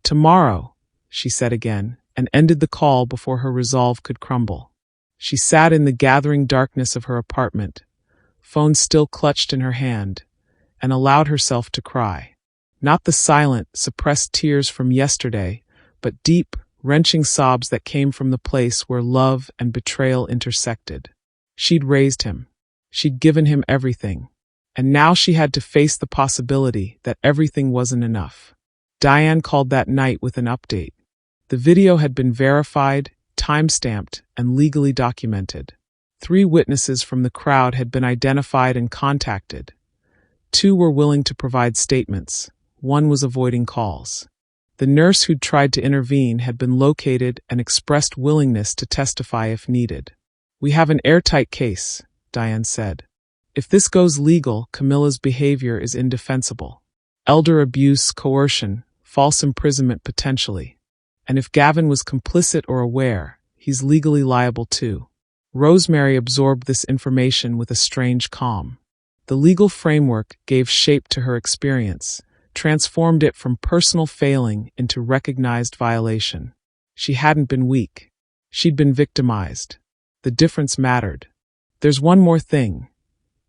Speaker 1: Tomorrow, she said again, and ended the call before her resolve could crumble. She sat in the gathering darkness of her apartment, phone still clutched in her hand, and allowed herself to cry. Not the silent, suppressed tears from yesterday, but deep, wrenching sobs that came from the place where love and betrayal intersected. She'd raised him. She'd given him everything. And now she had to face the possibility that everything wasn't enough. Diane called that night with an update. The video had been verified, time-stamped, and legally documented. 3 witnesses from the crowd had been identified and contacted. 2 were willing to provide statements. 1 was avoiding calls. The nurse who'd tried to intervene had been located and expressed willingness to testify if needed. We have an airtight case, Diane said. If this goes legal, Camilla's behavior is indefensible. Elder abuse, coercion, false imprisonment potentially. And if Gavin was complicit or aware, he's legally liable too. Rosemary absorbed this information with a strange calm. The legal framework gave shape to her experience, transformed it from personal failing into recognized violation. She hadn't been weak. She'd been victimized. The difference mattered. There's one more thing,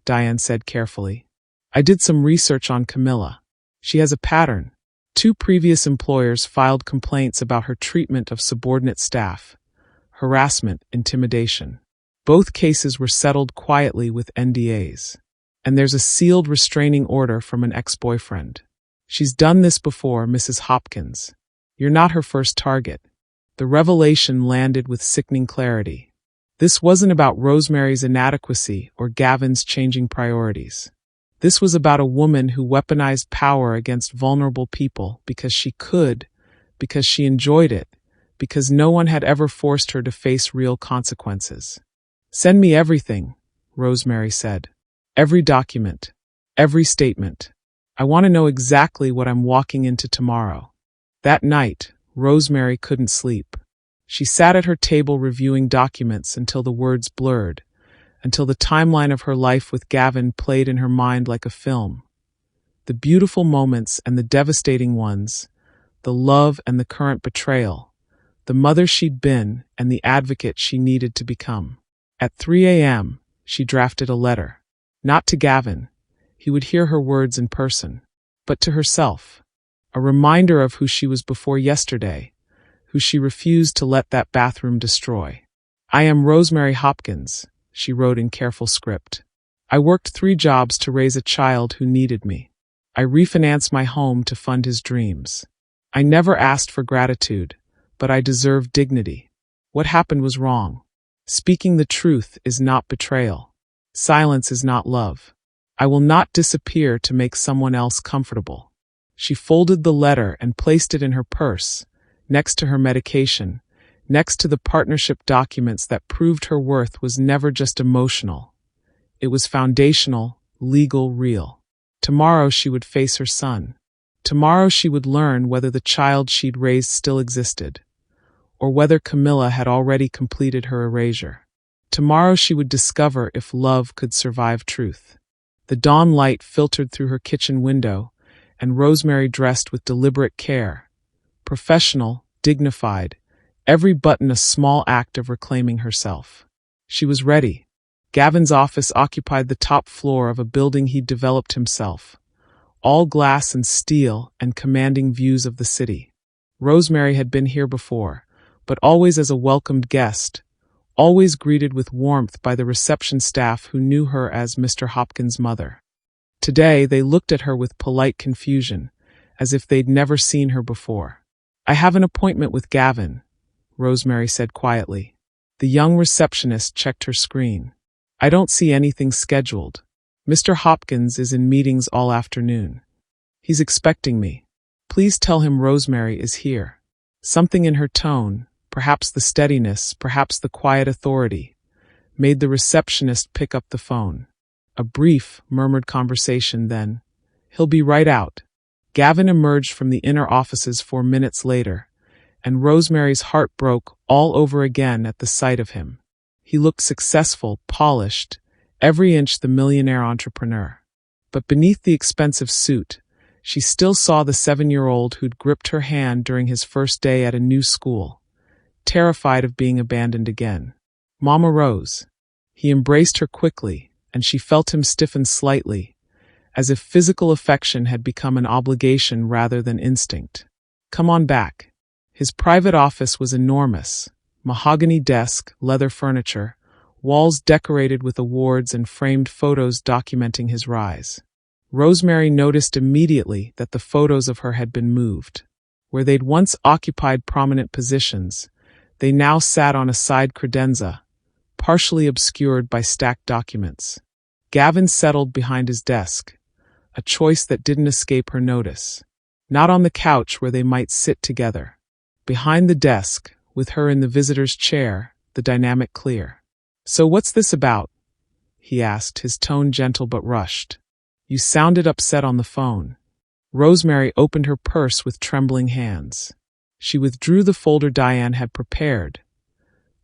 Speaker 1: Diane said carefully. I did some research on Camilla. She has a pattern. 2 previous employers filed complaints about her treatment of subordinate staff. Harassment, intimidation. Both cases were settled quietly with NDAs. And there's a sealed restraining order from an ex-boyfriend. She's done this before, Mrs. Hopkins. You're not her first target. The revelation landed with sickening clarity. This wasn't about Rosemary's inadequacy or Gavin's changing priorities. This was about a woman who weaponized power against vulnerable people because she could, because she enjoyed it, because no one had ever forced her to face real consequences. Send me everything, Rosemary said. Every document. Every statement. I want to know exactly what I'm walking into tomorrow. That night, Rosemary couldn't sleep. She sat at her table reviewing documents until the words blurred, until the timeline of her life with Gavin played in her mind like a film. The beautiful moments and the devastating ones, the love and the current betrayal, the mother she'd been and the advocate she needed to become. At 3 a.m., she drafted a letter. Not to Gavin. He would hear her words in person. But to herself. A reminder of who she was before yesterday, who she refused to let that bathroom destroy. I am Rosemary Hopkins, she wrote in careful script. I worked 3 jobs to raise a child who needed me. I refinanced my home to fund his dreams. I never asked for gratitude, but I deserve dignity. What happened was wrong. Speaking the truth is not betrayal. Silence is not love. I will not disappear to make someone else comfortable. She folded the letter and placed it in her purse, next to her medication, next to the partnership documents that proved her worth was never just emotional. It was foundational, legal, real. Tomorrow she would face her son. Tomorrow she would learn whether the child she'd raised still existed, or whether Camilla had already completed her erasure. Tomorrow she would discover if love could survive truth. The dawn light filtered through her kitchen window, and Rosemary dressed with deliberate care. Professional, dignified, every button a small act of reclaiming herself. She was ready. Gavin's office occupied the top floor of a building he'd developed himself, all glass and steel and commanding views of the city. Rosemary had been here before, but always as a welcomed guest, always greeted with warmth by the reception staff who knew her as Mr. Hopkins' mother. Today they looked at her with polite confusion, as if they'd never seen her before. I have an appointment with Gavin, Rosemary said quietly. The young receptionist checked her screen. I don't see anything scheduled. Mr. Hopkins is in meetings all afternoon. He's expecting me. Please tell him Rosemary is here. Something in her tone, perhaps the steadiness, perhaps the quiet authority, made the receptionist pick up the phone. A brief, murmured conversation then. He'll be right out. Gavin emerged from the inner offices 4 minutes later, and Rosemary's heart broke all over again at the sight of him. He looked successful, polished, every inch the millionaire entrepreneur. But beneath the expensive suit, she still saw the 7-year-old who'd gripped her hand during his first day at a new school, terrified of being abandoned again. Mama Rose. He embraced her quickly, and she felt him stiffen slightly, as if physical affection had become an obligation rather than instinct. Come on back. His private office was enormous. Mahogany desk, leather furniture, walls decorated with awards and framed photos documenting his rise. Rosemary noticed immediately that the photos of her had been moved. Where they'd once occupied prominent positions, they now sat on a side credenza, partially obscured by stacked documents. Gavin settled behind his desk, a choice that didn't escape her notice. Not on the couch where they might sit together. Behind the desk, with her in the visitor's chair, the dynamic clear. So what's this about? He asked, his tone gentle but rushed. You sounded upset on the phone. Rosemary opened her purse with trembling hands. She withdrew the folder Diane had prepared.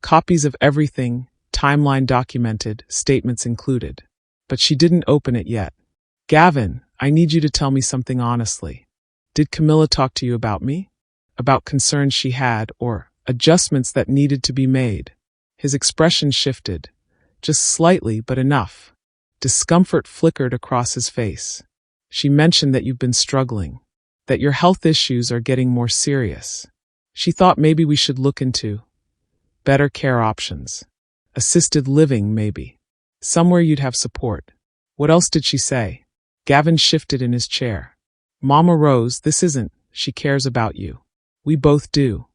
Speaker 1: Copies of everything, timeline documented, statements included. But she didn't open it yet. Gavin, I need you to tell me something honestly. Did Camilla talk to you about me? About concerns she had, or adjustments that needed to be made? His expression shifted. Just slightly, but enough. Discomfort flickered across his face. She mentioned that you've been struggling, that your health issues are getting more serious. She thought maybe we should look into better care options. Assisted living, maybe. Somewhere you'd have support. What else did she say? Gavin shifted in his chair. Mama Rose, this isn't, she cares about you. We both do.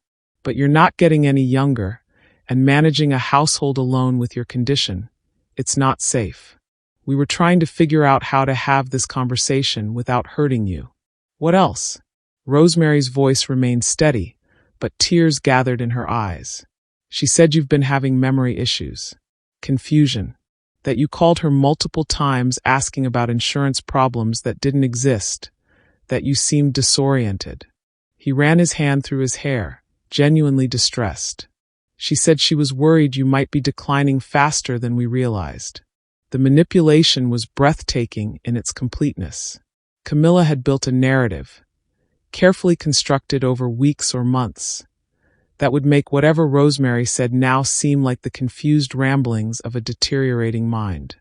Speaker 1: But you're not getting any younger, and managing a household alone with your condition, it's not safe. We were trying to figure out how to have this conversation without hurting you. What else? Rosemary's voice remained steady, but tears gathered in her eyes. She said you've been having memory issues. Confusion. That you called her multiple times asking about insurance problems that didn't exist. That you seemed disoriented. He ran his hand through his hair, genuinely distressed. She said she was worried you might be declining faster than we realized. The manipulation was breathtaking in its completeness. Camilla had built a narrative, carefully constructed over weeks or months, that would make whatever Rosemary said now seem like the confused ramblings of a deteriorating mind.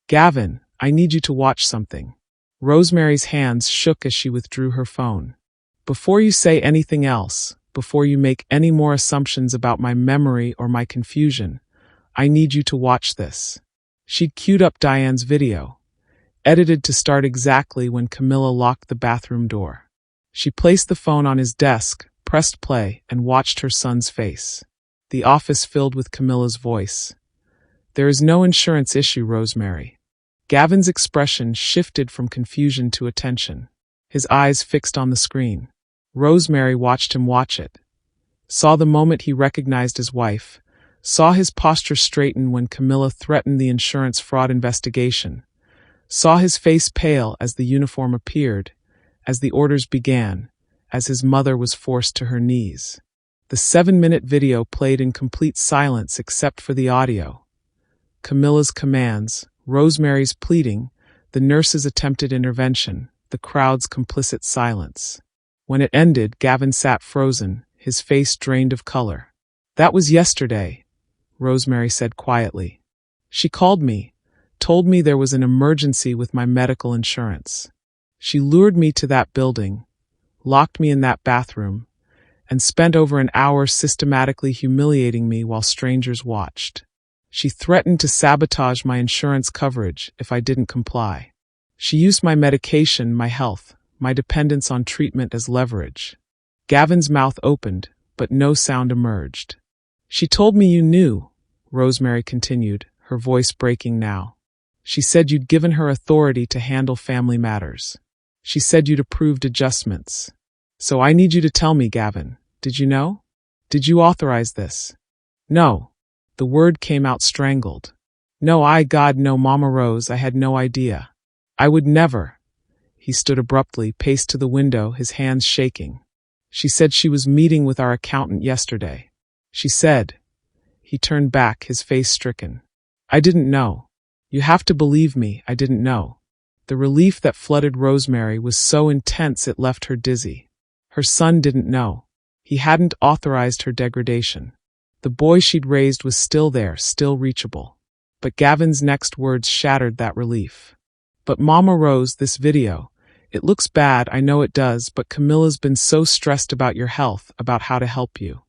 Speaker 1: Gavin, I need you to watch something. Rosemary's hands shook as she withdrew her phone. Before you say anything else, before you make any more assumptions about my memory or my confusion, I need you to watch this. She'd queued up Diane's video, edited to start exactly when Camilla locked the bathroom door. She placed the phone on his desk, pressed play, and watched her son's face. The office filled with Camilla's voice. There is no insurance issue, Rosemary. Gavin's expression shifted from confusion to attention, his eyes fixed on the screen. Rosemary watched him watch it, saw the moment he recognized his wife, saw his posture straighten when Camilla threatened the insurance fraud investigation, saw his face pale as the uniform appeared, as the orders began, as his mother was forced to her knees. The 7-minute video played in complete silence except for the audio. Camilla's commands, Rosemary's pleading, the nurse's attempted intervention, the crowd's complicit silence. When it ended, Gavin sat frozen, his face drained of color. That was yesterday, Rosemary said quietly. She called me, told me there was an emergency with my medical insurance. She lured me to that building, locked me in that bathroom, and spent over an hour systematically humiliating me while strangers watched. She threatened to sabotage my insurance coverage if I didn't comply. She used my medication, my health, my dependence on treatment as leverage. Gavin's mouth opened, but no sound emerged. She told me you knew, Rosemary continued, her voice breaking now. She said you'd given her authority to handle family matters. She said you'd approved adjustments. So I need you to tell me, Gavin, did you know? Did you authorize this? No. The word came out strangled. No, no, Mama Rose, I had no idea. I would never. He stood abruptly, paced to the window, his hands shaking. She said she was meeting with our accountant yesterday. She said. He turned back, his face stricken. I didn't know. You have to believe me, I didn't know. The relief that flooded Rosemary was so intense it left her dizzy. Her son didn't know. He hadn't authorized her degradation. The boy she'd raised was still there, still reachable. But Gavin's next words shattered that relief. But Mama Rose, this video, it looks bad, I know it does, but Camilla's been so stressed about your health, about how to help you.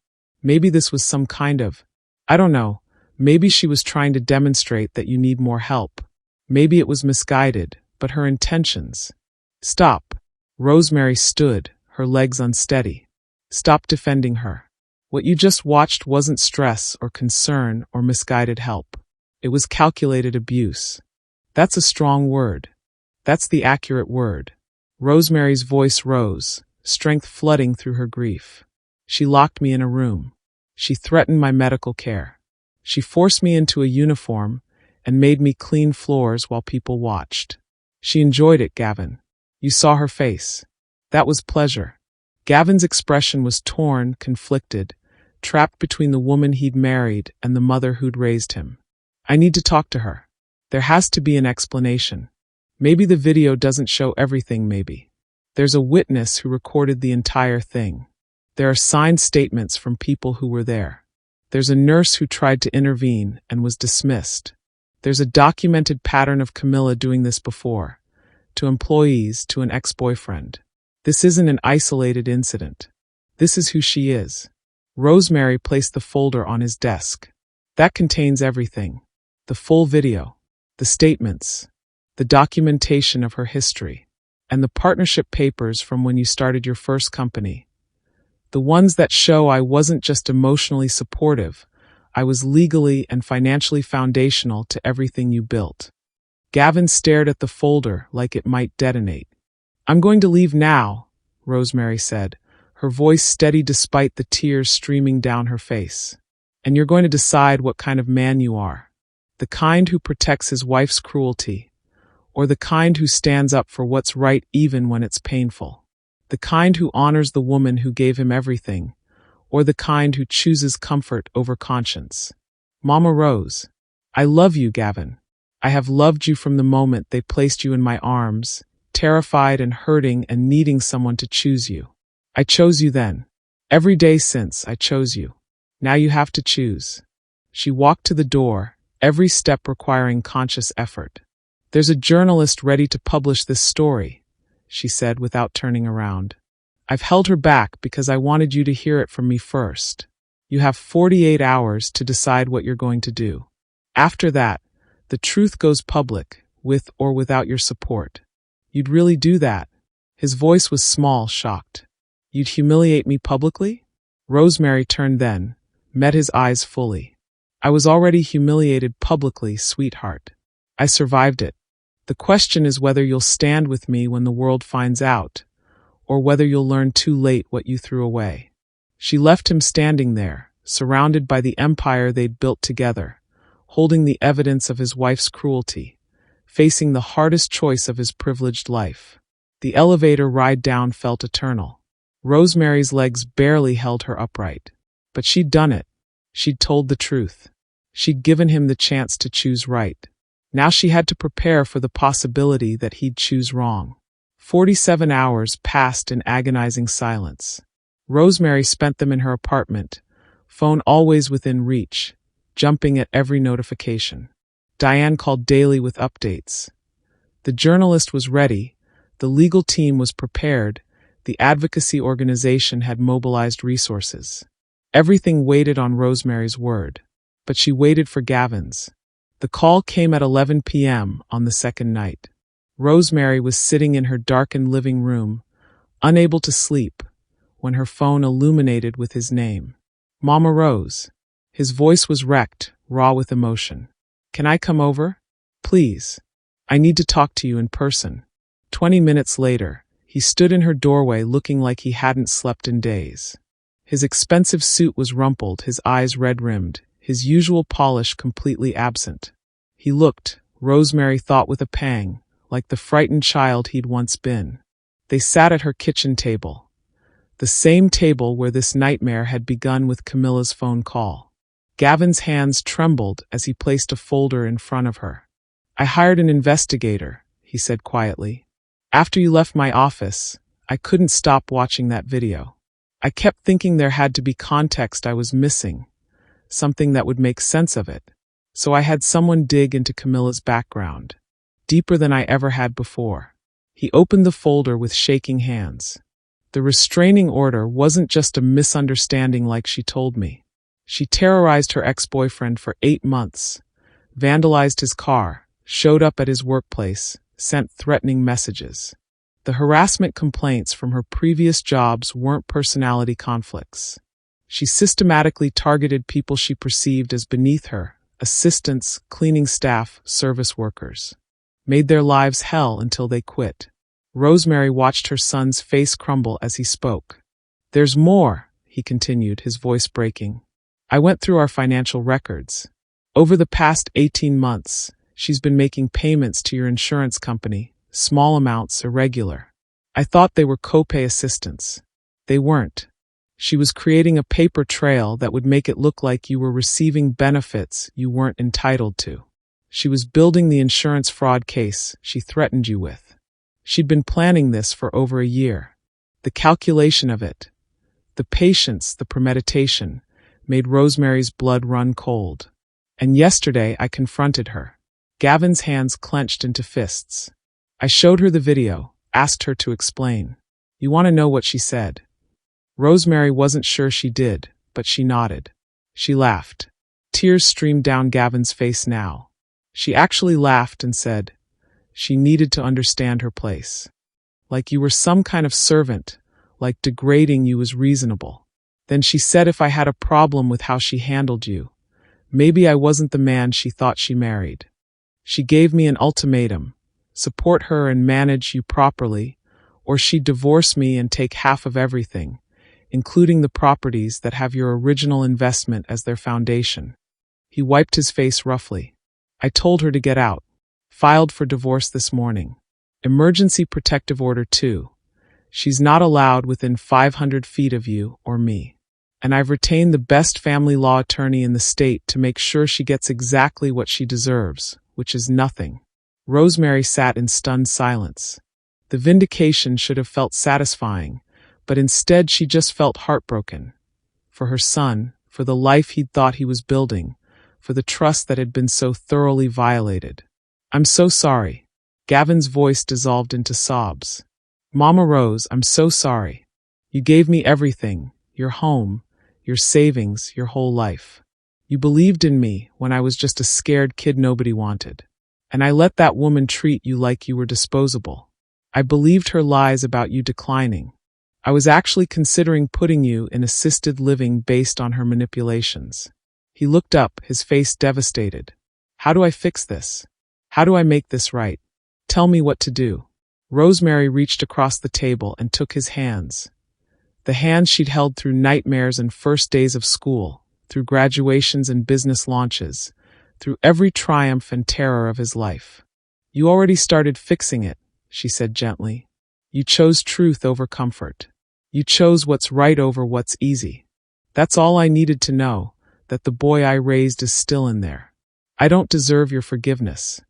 Speaker 1: Maybe this was some kind of, I don't know, maybe she was trying to demonstrate that you need more help. Maybe it was misguided, but her intentions. Stop. Rosemary stood, her legs unsteady. Stop defending her. What you just watched wasn't stress or concern or misguided help. It was calculated abuse. That's a strong word. That's the accurate word. Rosemary's voice rose, strength flooding through her grief. She locked me in a room. She threatened my medical care. She forced me into a uniform and made me clean floors while people watched. She enjoyed it, Gavin. You saw her face. That was pleasure. Gavin's expression was torn, conflicted, trapped between the woman he'd married and the mother who'd raised him. I need to talk to her. There has to be an explanation. Maybe the video doesn't show everything, maybe. There's a witness who recorded the entire thing. There are signed statements from people who were there. There's a nurse who tried to intervene and was dismissed. There's a documented pattern of Camilla doing this before, to employees, to an ex-boyfriend. This isn't an isolated incident. This is who she is. Rosemary placed the folder on his desk. That contains everything. The full video, the statements, the documentation of her history, and the partnership papers from when you started your first company. The ones that show I wasn't just emotionally supportive, I was legally and financially foundational to everything you built. Gavin stared at the folder like it might detonate. I'm going to leave now, Rosemary said, her voice steady despite the tears streaming down her face. And you're going to decide what kind of man you are. The kind who protects his wife's cruelty, or the kind who stands up for what's right even when it's painful. The kind who honors the woman who gave him everything, or the kind who chooses comfort over conscience. Mama Rose, I love you, Gavin. I have loved you from the moment they placed you in my arms, terrified and hurting and needing someone to choose you. I chose you then. Every day since, I chose you. Now you have to choose. She walked to the door, every step requiring conscious effort. There's a journalist ready to publish this story, she said without turning around. I've held her back because I wanted you to hear it from me first. You have 48 hours to decide what you're going to do. After that, the truth goes public, with or without your support. You'd really do that? His voice was small, shocked. You'd humiliate me publicly? Rosemary turned then, met his eyes fully. I was already humiliated publicly, sweetheart. I survived it. The question is whether you'll stand with me when the world finds out, or whether you'll learn too late what you threw away. She left him standing there, surrounded by the empire they'd built together, holding the evidence of his wife's cruelty, facing the hardest choice of his privileged life. The elevator ride down felt eternal. Rosemary's legs barely held her upright. But she'd done it. She'd told the truth. She'd given him the chance to choose right. Now she had to prepare for the possibility that he'd choose wrong. 47 hours passed in agonizing silence. Rosemary spent them in her apartment, phone always within reach, jumping at every notification. Diane called daily with updates. The journalist was ready, the legal team was prepared, the advocacy organization had mobilized resources. Everything waited on Rosemary's word, but she waited for Gavin's. The call came at 11 p.m. on the second night. Rosemary was sitting in her darkened living room, unable to sleep, when her phone illuminated with his name. Mama Rose. His voice was wrecked, raw with emotion. Can I come over? Please. I need to talk to you in person. 20 minutes later, he stood in her doorway looking like he hadn't slept in days. His expensive suit was rumpled, his eyes red-rimmed, his usual polish completely absent. He looked, Rosemary thought with a pang, like the frightened child he'd once been. They sat at her kitchen table. The same table where this nightmare had begun with Camilla's phone call. Gavin's hands trembled as he placed a folder in front of her. I hired an investigator, he said quietly. After you left my office, I couldn't stop watching that video. I kept thinking there had to be context I was missing, something that would make sense of it. So I had someone dig into Camilla's background, deeper than I ever had before. He opened the folder with shaking hands. The restraining order wasn't just a misunderstanding like she told me. She terrorized her ex-boyfriend for 8 months, vandalized his car, showed up at his workplace, sent threatening messages. The harassment complaints from her previous jobs weren't personality conflicts. She systematically targeted people she perceived as beneath her, assistants, cleaning staff, service workers. Made their lives hell until they quit. Rosemary watched her son's face crumble as he spoke. There's more, he continued, his voice breaking. I went through our financial records. Over the past 18 months, she's been making payments to your insurance company, small amounts, irregular. I thought they were copay assistance. They weren't. She was creating a paper trail that would make it look like you were receiving benefits you weren't entitled to. She was building the insurance fraud case she threatened you with. She'd been planning this for over a year. The calculation of it, the patience, the premeditation, made Rosemary's blood run cold. And yesterday I confronted her. Gavin's hands clenched into fists. I showed her the video, asked her to explain. You want to know what she said? Rosemary wasn't sure she did, but she nodded. She laughed. Tears streamed down Gavin's face now. She actually laughed and said, she needed to understand her place. Like you were some kind of servant, like degrading you was reasonable. Then she said if I had a problem with how she handled you, maybe I wasn't the man she thought she married. She gave me an ultimatum. Support her and manage you properly, or she'd divorce me and take half of everything, including the properties that have your original investment as their foundation. He wiped his face roughly. I told her to get out. Filed for divorce this morning. Emergency protective order 2. She's not allowed within 500 feet of you or me. And I've retained the best family law attorney in the state to make sure she gets exactly what she deserves, which is nothing. Rosemary sat in stunned silence. The vindication should have felt satisfying, but instead she just felt heartbroken. For her son, for the life he'd thought he was building, for the trust that had been so thoroughly violated. "I'm so sorry." Gavin's voice dissolved into sobs. "Mama Rose, I'm so sorry. You gave me everything, your home, your savings, your whole life. You believed in me when I was just a scared kid nobody wanted. And I let that woman treat you like you were disposable. I believed her lies about you declining. I was actually considering putting you in assisted living based on her manipulations." He looked up, his face devastated. "How do I fix this? How do I make this right? Tell me what to do." Rosemary reached across the table and took his hands. The hands she'd held through nightmares and first days of school, through graduations and business launches, through every triumph and terror of his life. "You already started fixing it," she said gently. "You chose truth over comfort. You chose what's right over what's easy. That's all I needed to know, that the boy I raised is still in there. I don't deserve your forgiveness.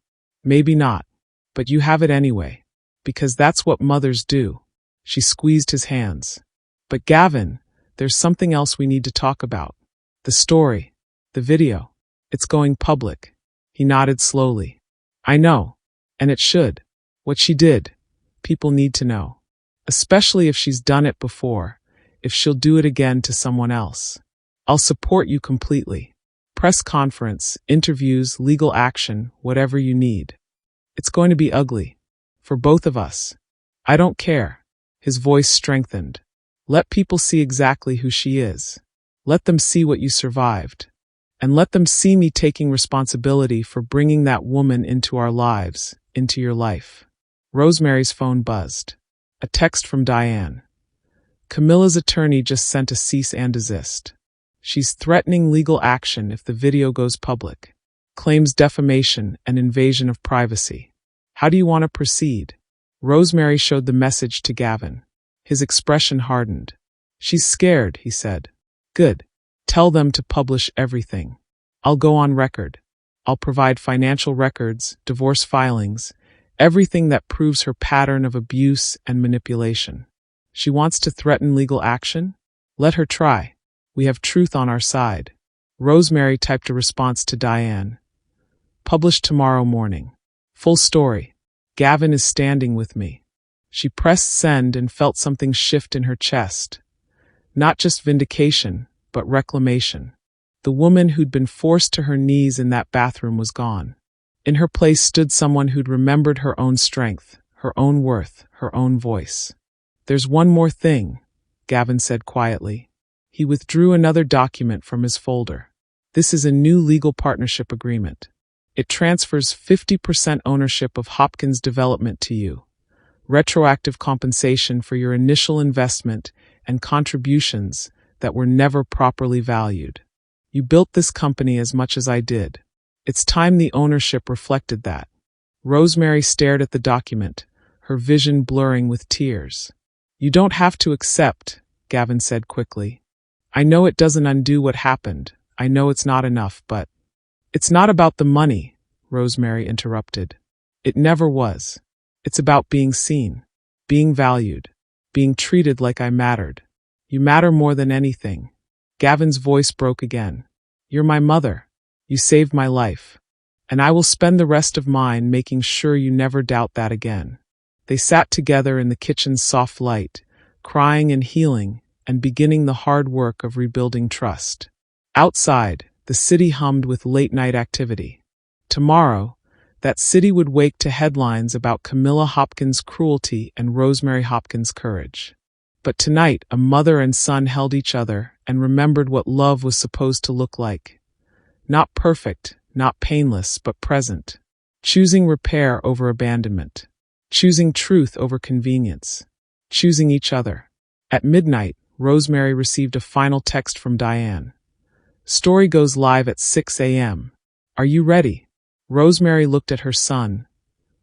Speaker 1: Maybe not, but you have it anyway, because that's what mothers do." She squeezed his hands. "But Gavin, there's something else we need to talk about. The story, the video. It's going public." He nodded slowly. "I know, and it should. What she did, people need to know. Especially if she's done it before, if she'll do it again to someone else. I'll support you completely. Press conference, interviews, legal action, whatever you need. It's going to be ugly. For both of us. I don't care." His voice strengthened. "Let people see exactly who she is. Let them see what you survived. And let them see me taking responsibility for bringing that woman into our lives, into your life." Rosemary's phone buzzed. A text from Diane. "Camilla's attorney just sent a cease and desist. She's threatening legal action if the video goes public. Claims defamation and invasion of privacy. How do you want to proceed?" Rosemary showed the message to Gavin. His expression hardened. "She's scared," he said. "Good. Tell them to publish everything. I'll go on record. I'll provide financial records, divorce filings, everything that proves her pattern of abuse and manipulation. She wants to threaten legal action? Let her try. We have truth on our side." Rosemary typed a response to Diane. "Published tomorrow morning. Full story. Gavin is standing with me." She pressed send and felt something shift in her chest. Not just vindication, but reclamation. The woman who'd been forced to her knees in that bathroom was gone. In her place stood someone who'd remembered her own strength, her own worth, her own voice. "There's one more thing," Gavin said quietly. He withdrew another document from his folder. "This is a new legal partnership agreement. It transfers 50% ownership of Hopkins Development to you. Retroactive compensation for your initial investment and contributions that were never properly valued. You built this company as much as I did. It's time the ownership reflected that." Rosemary stared at the document, her vision blurring with tears. "You don't have to accept," Gavin said quickly. "I know it doesn't undo what happened. I know it's not enough, but—" "It's not about the money," Rosemary interrupted. "It never was. It's about being seen, being valued, being treated like I mattered. You matter more than anything." Gavin's voice broke again. "You're my mother. You saved my life. And I will spend the rest of mine making sure you never doubt that again." They sat together in the kitchen's soft light, crying and healing, and beginning the hard work of rebuilding trust. Outside, the city hummed with late-night activity. Tomorrow, that city would wake to headlines about Camilla Hopkins' cruelty and Rosemary Hopkins' courage. But tonight, a mother and son held each other and remembered what love was supposed to look like. Not perfect, not painless, but present. Choosing repair over abandonment. Choosing truth over convenience. Choosing each other. At midnight, Rosemary received a final text from Diane. "Story goes live at 6 a.m. Are you ready?" Rosemary looked at her son,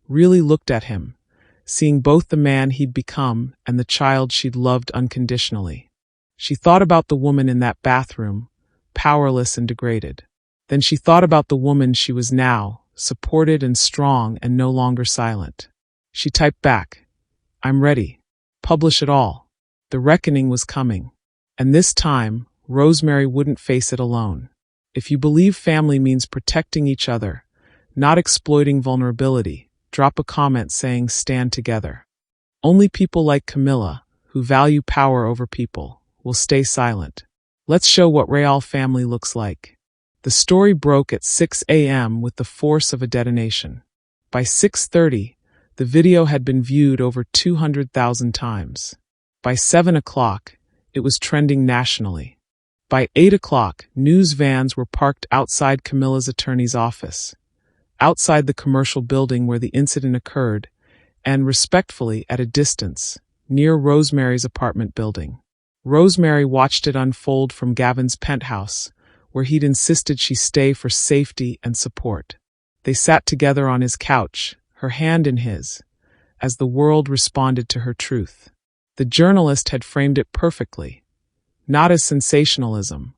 Speaker 1: really looked at him, seeing both the man he'd become and the child she'd loved unconditionally. She thought about the woman in that bathroom, powerless and degraded. Then she thought about the woman she was now, supported and strong and no longer silent. She typed back, "I'm ready. Publish it all." The reckoning was coming. And this time, Rosemary wouldn't face it alone. If you believe family means protecting each other, not exploiting vulnerability, drop a comment saying stand together. Only people like Camilla, who value power over people, will stay silent. Let's show what real family looks like. The story broke at 6 a.m. with the force of a detonation. By 6:30, the video had been viewed over 200,000 times. By 7 o'clock, it was trending nationally. By 8 o'clock, news vans were parked outside Camilla's attorney's office, outside the commercial building where the incident occurred, and respectfully at a distance, near Rosemary's apartment building. Rosemary watched it unfold from Gavin's penthouse, where he'd insisted she stay for safety and support. They sat together on his couch, her hand in his, as the world responded to her truth. The journalist had framed it perfectly, not as sensationalism,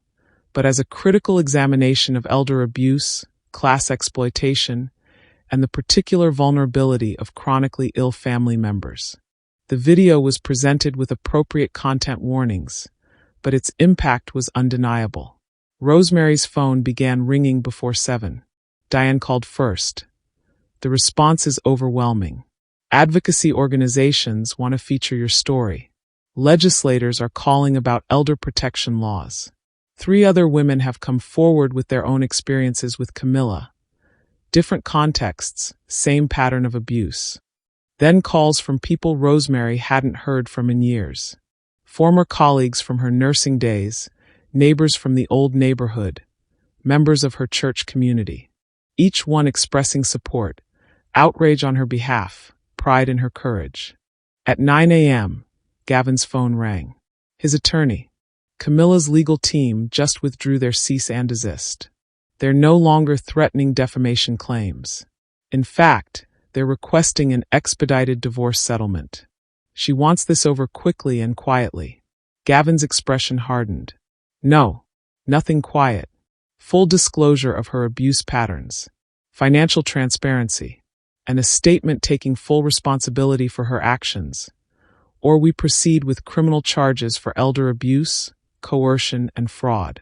Speaker 1: but as a critical examination of elder abuse, class exploitation, and the particular vulnerability of chronically ill family members. The video was presented with appropriate content warnings, but its impact was undeniable. Rosemary's phone began ringing before 7. Diane called first. The response is overwhelming. Advocacy organizations want to feature your story. Legislators are calling about elder protection laws. 3 other women have come forward with their own experiences with Camilla. Different contexts, same pattern of abuse. Then calls from people Rosemary hadn't heard from in years. Former colleagues from her nursing days, neighbors from the old neighborhood, members of her church community. Each one expressing support, outrage on her behalf, pride in her courage. At 9 a.m., Gavin's phone rang. His attorney, Camilla's legal team, just withdrew their cease and desist. They're no longer threatening defamation claims. In fact, they're requesting an expedited divorce settlement. She wants this over quickly and quietly. Gavin's expression hardened. No, nothing quiet. Full disclosure of her abuse patterns, financial transparency, and a statement taking full responsibility for her actions. Or we proceed with criminal charges for elder abuse, coercion, and fraud.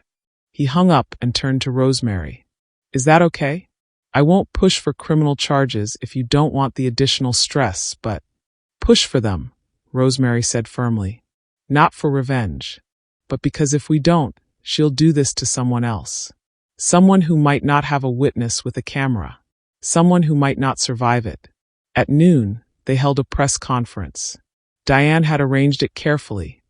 Speaker 1: He hung up and turned to Rosemary. Is that okay? I won't push for criminal charges if you don't want the additional stress, but push for them, Rosemary said firmly. Not for revenge, but because if we don't, she'll do this to someone else. Someone who might not have a witness with a camera. Someone who might not survive it. At noon, they held a press conference. Diane had arranged it carefully.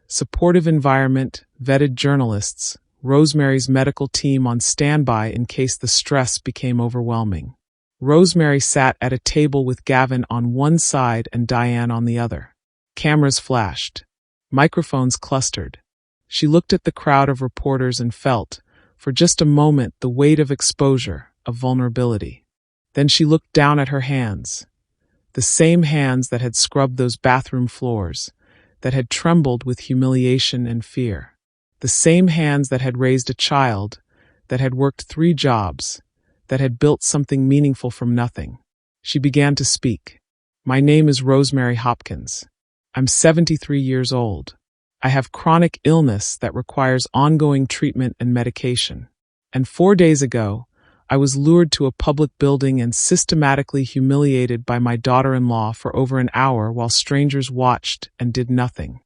Speaker 1: Supportive environment, vetted journalists, Rosemary's medical team on standby in case the stress became overwhelming. Rosemary sat at a table with Gavin on one side and Diane on the other. Cameras flashed. Microphones clustered. She looked at the crowd of reporters and felt, for just a moment, the weight of exposure, of vulnerability. Then she looked down at her hands. The same hands that had scrubbed those bathroom floors, that had trembled with humiliation and fear. The same hands that had raised a child, that had worked 3 jobs, that had built something meaningful from nothing. She began to speak. My name is Rosemary Hopkins. I'm 73 years old. I have chronic illness that requires ongoing treatment and medication. And 4 days ago, I was lured to a public building and systematically humiliated by my daughter-in-law for over an hour while strangers watched and did nothing.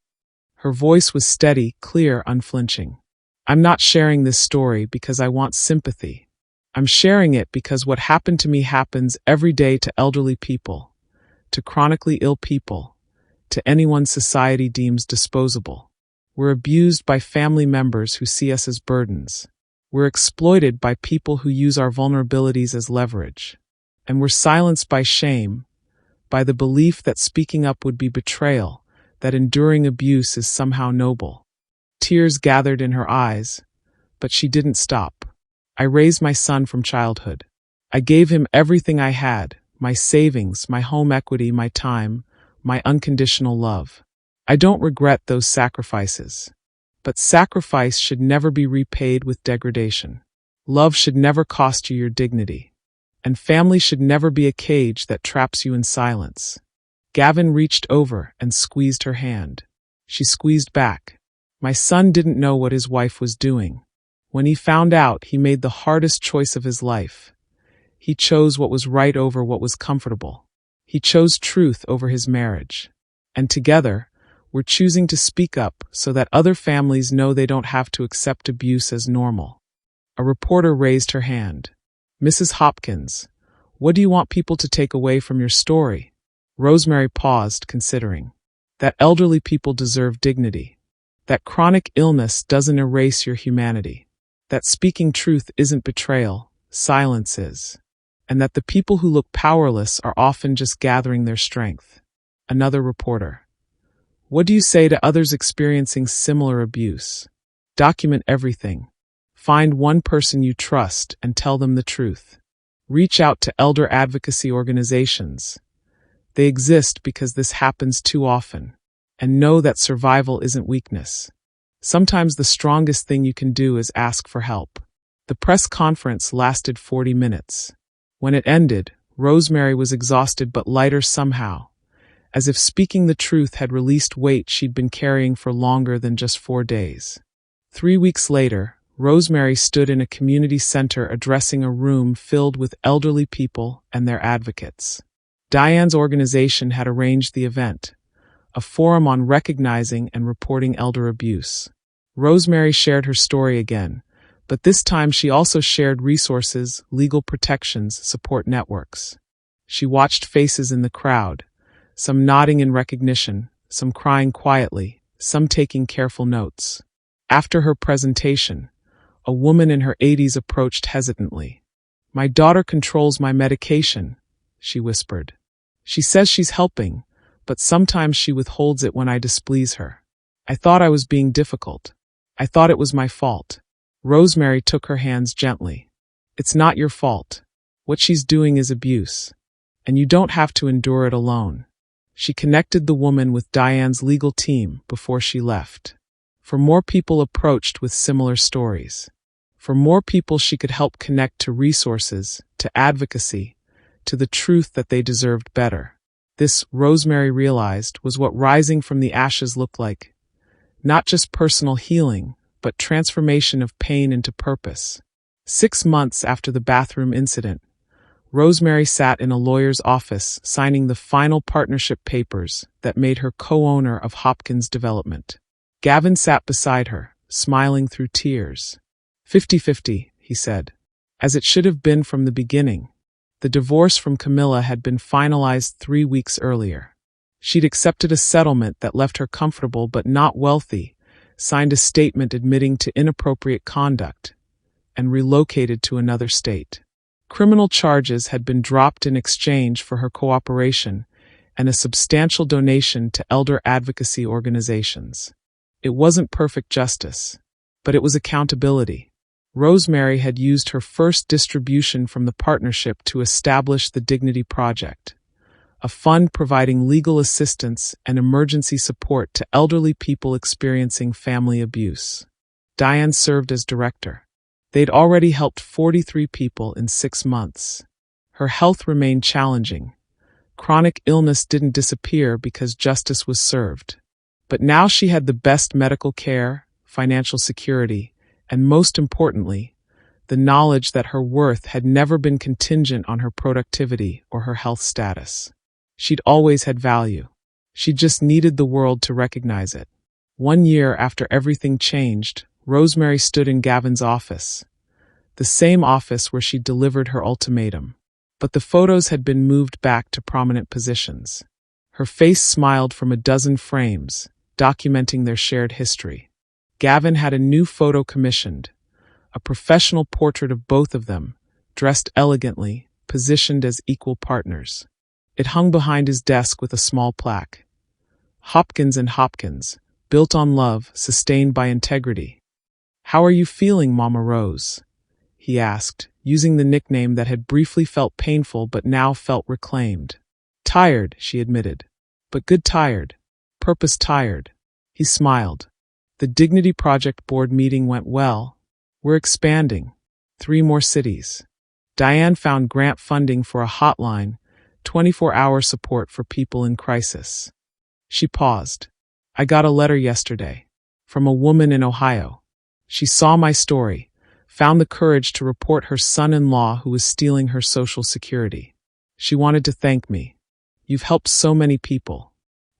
Speaker 1: Her voice was steady, clear, unflinching. I'm not sharing this story because I want sympathy. I'm sharing it because what happened to me happens every day to elderly people, to chronically ill people, to anyone society deems disposable. We're abused by family members who see us as burdens. We're exploited by people who use our vulnerabilities as leverage. And we're silenced by shame, by the belief that speaking up would be betrayal, that enduring abuse is somehow noble. Tears gathered in her eyes, but she didn't stop. I raised my son from childhood. I gave him everything I had, my savings, my home equity, my time, my unconditional love. I don't regret those sacrifices. But sacrifice should never be repaid with degradation. Love should never cost you your dignity. And family should never be a cage that traps you in silence. Gavin reached over and squeezed her hand. She squeezed back. My son didn't know what his wife was doing. When he found out, he made the hardest choice of his life. He chose what was right over what was comfortable. He chose truth over his marriage. And together, we're choosing to speak up so that other families know they don't have to accept abuse as normal. A reporter raised her hand. Mrs. Hopkins, what do you want people to take away from your story? Rosemary paused, considering. That elderly people deserve dignity. That chronic illness doesn't erase your humanity. That speaking truth isn't betrayal, silence is. And that the people who look powerless are often just gathering their strength. Another reporter. What do you say to others experiencing similar abuse? Document everything. Find one person you trust and tell them the truth. Reach out to elder advocacy organizations. They exist because this happens too often. And know that survival isn't weakness. Sometimes the strongest thing you can do is ask for help. The press conference lasted 40 minutes. When it ended, Rosemary was exhausted but lighter somehow, as if speaking the truth had released weight she'd been carrying for longer than just 4 days. 3 weeks later, Rosemary stood in a community center addressing a room filled with elderly people and their advocates. Diane's organization had arranged the event, a forum on recognizing and reporting elder abuse. Rosemary shared her story again, but this time she also shared resources, legal protections, support networks. She watched faces in the crowd, some nodding in recognition, some crying quietly, some taking careful notes. After her presentation, a woman in her 80s approached hesitantly. My daughter controls my medication, she whispered. She says she's helping, but sometimes she withholds it when I displease her. I thought I was being difficult. I thought it was my fault. Rosemary took her hands gently. It's not your fault. What she's doing is abuse. And you don't have to endure it alone. She connected the woman with Diane's legal team before she left. For more people approached with similar stories. For more people she could help connect to resources, to advocacy, to the truth that they deserved better. This, Rosemary realized, was what rising from the ashes looked like. Not just personal healing, but transformation of pain into purpose. 6 months after the bathroom incident, Rosemary sat in a lawyer's office signing the final partnership papers that made her co-owner of Hopkins Development. Gavin sat beside her, smiling through tears. 50-50, he said. As it should have been from the beginning. The divorce from Camilla had been finalized 3 weeks earlier. She'd accepted a settlement that left her comfortable but not wealthy, signed a statement admitting to inappropriate conduct, and relocated to another state. Criminal charges had been dropped in exchange for her cooperation and a substantial donation to elder advocacy organizations. It wasn't perfect justice, but it was accountability. Rosemary had used her first distribution from the partnership to establish the Dignity Project, a fund providing legal assistance and emergency support to elderly people experiencing family abuse. Diane served as director. They'd already helped 43 people in 6 months. Her health remained challenging. Chronic illness didn't disappear because justice was served. But now she had the best medical care, financial security, and most importantly, the knowledge that her worth had never been contingent on her productivity or her health status. She'd always had value. She just needed the world to recognize it. 1 year after everything changed, Rosemary stood in Gavin's office, the same office where she'd delivered her ultimatum. But the photos had been moved back to prominent positions. Her face smiled from a dozen frames, documenting their shared history. Gavin had a new photo commissioned, a professional portrait of both of them, dressed elegantly, positioned as equal partners. It hung behind his desk with a small plaque. Hopkins and Hopkins, built on love, sustained by integrity. How are you feeling, Mama Rose? He asked, using the nickname that had briefly felt painful but now felt reclaimed. Tired, she admitted. But good tired. Purpose tired. He smiled. The Dignity Project board meeting went well. We're expanding. 3 more cities. Diane found grant funding for a hotline, 24-hour support for people in crisis. She paused. I got a letter yesterday. from a woman in Ohio. She saw my story, found the courage to report her son-in-law who was stealing her Social Security. She wanted to thank me. You've helped so many people.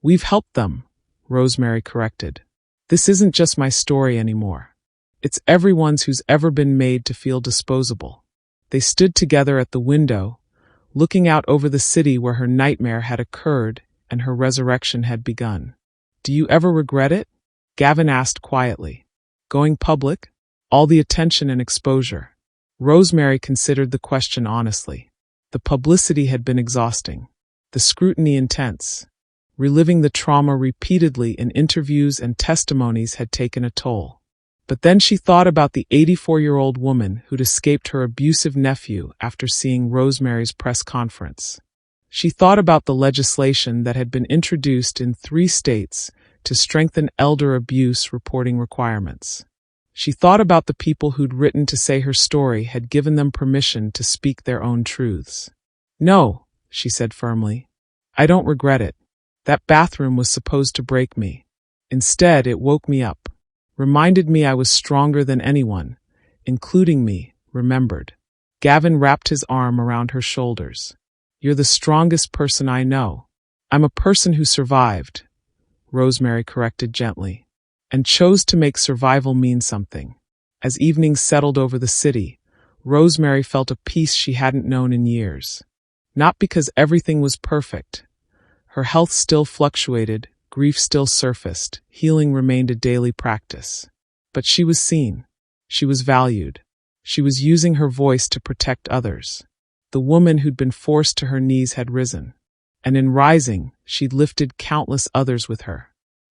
Speaker 1: We've helped them, Rosemary corrected. This isn't just my story anymore. It's everyone's who's ever been made to feel disposable. They stood together at the window, looking out over the city where her nightmare had occurred and her resurrection had begun. Do you ever regret it? Gavin asked quietly. Going public? All the attention and exposure. Rosemary considered the question honestly. The publicity had been exhausting. The scrutiny intense. Reliving the trauma repeatedly in interviews and testimonies had taken a toll. But then she thought about the 84-year-old woman who'd escaped her abusive nephew after seeing Rosemary's press conference. She thought about the legislation that had been introduced in 3 states to strengthen elder abuse reporting requirements. She thought about the people who'd written to say her story had given them permission to speak their own truths. No, she said firmly. I don't regret it. That bathroom was supposed to break me. Instead, it woke me up. Reminded me I was stronger than anyone, including me, remembered. Gavin wrapped his arm around her shoulders. You're the strongest person I know. I'm a person who survived, Rosemary corrected gently, and chose to make survival mean something. As evenings settled over the city, Rosemary felt a peace she hadn't known in years. Not because everything was perfect. Her health still fluctuated, grief still surfaced, healing remained a daily practice. But she was seen. She was valued. She was using her voice to protect others. The woman who'd been forced to her knees had risen. And in rising, she'd lifted countless others with her.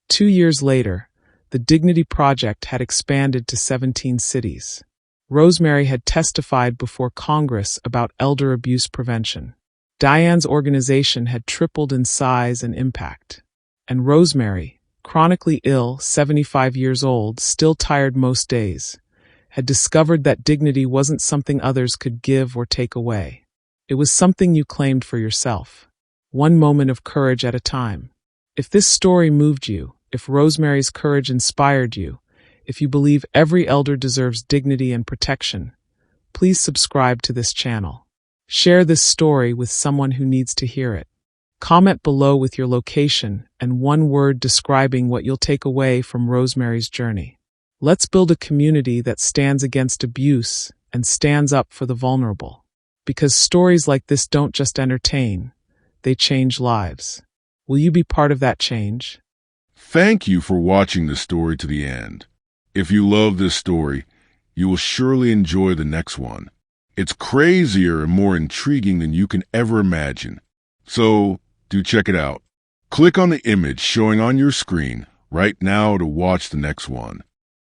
Speaker 1: 2 years later, the Dignity Project had expanded to 17 cities. Rosemary had testified before Congress about elder abuse prevention. Diane's organization had tripled in size and impact. And Rosemary, chronically ill, 75 years old, still tired most days, had discovered that dignity wasn't something others could give or take away. It was something you claimed for yourself. One moment of courage at a time. If this story moved you, if Rosemary's courage inspired you, if you believe every elder deserves dignity and protection, please subscribe to this channel. Share this story with someone who needs to hear it. Comment below with your location and one word describing what you'll take away from Rosemary's journey. Let's build a community that stands against abuse and stands up for the vulnerable. Because stories like this don't just entertain, they change lives. Will you be part of that change?
Speaker 2: Thank you for watching the story to the end. If you love this story, you will surely enjoy the next one. It's crazier and more intriguing than you can ever imagine. So, do check it out. Click on the image showing on your screen right now to watch the next one.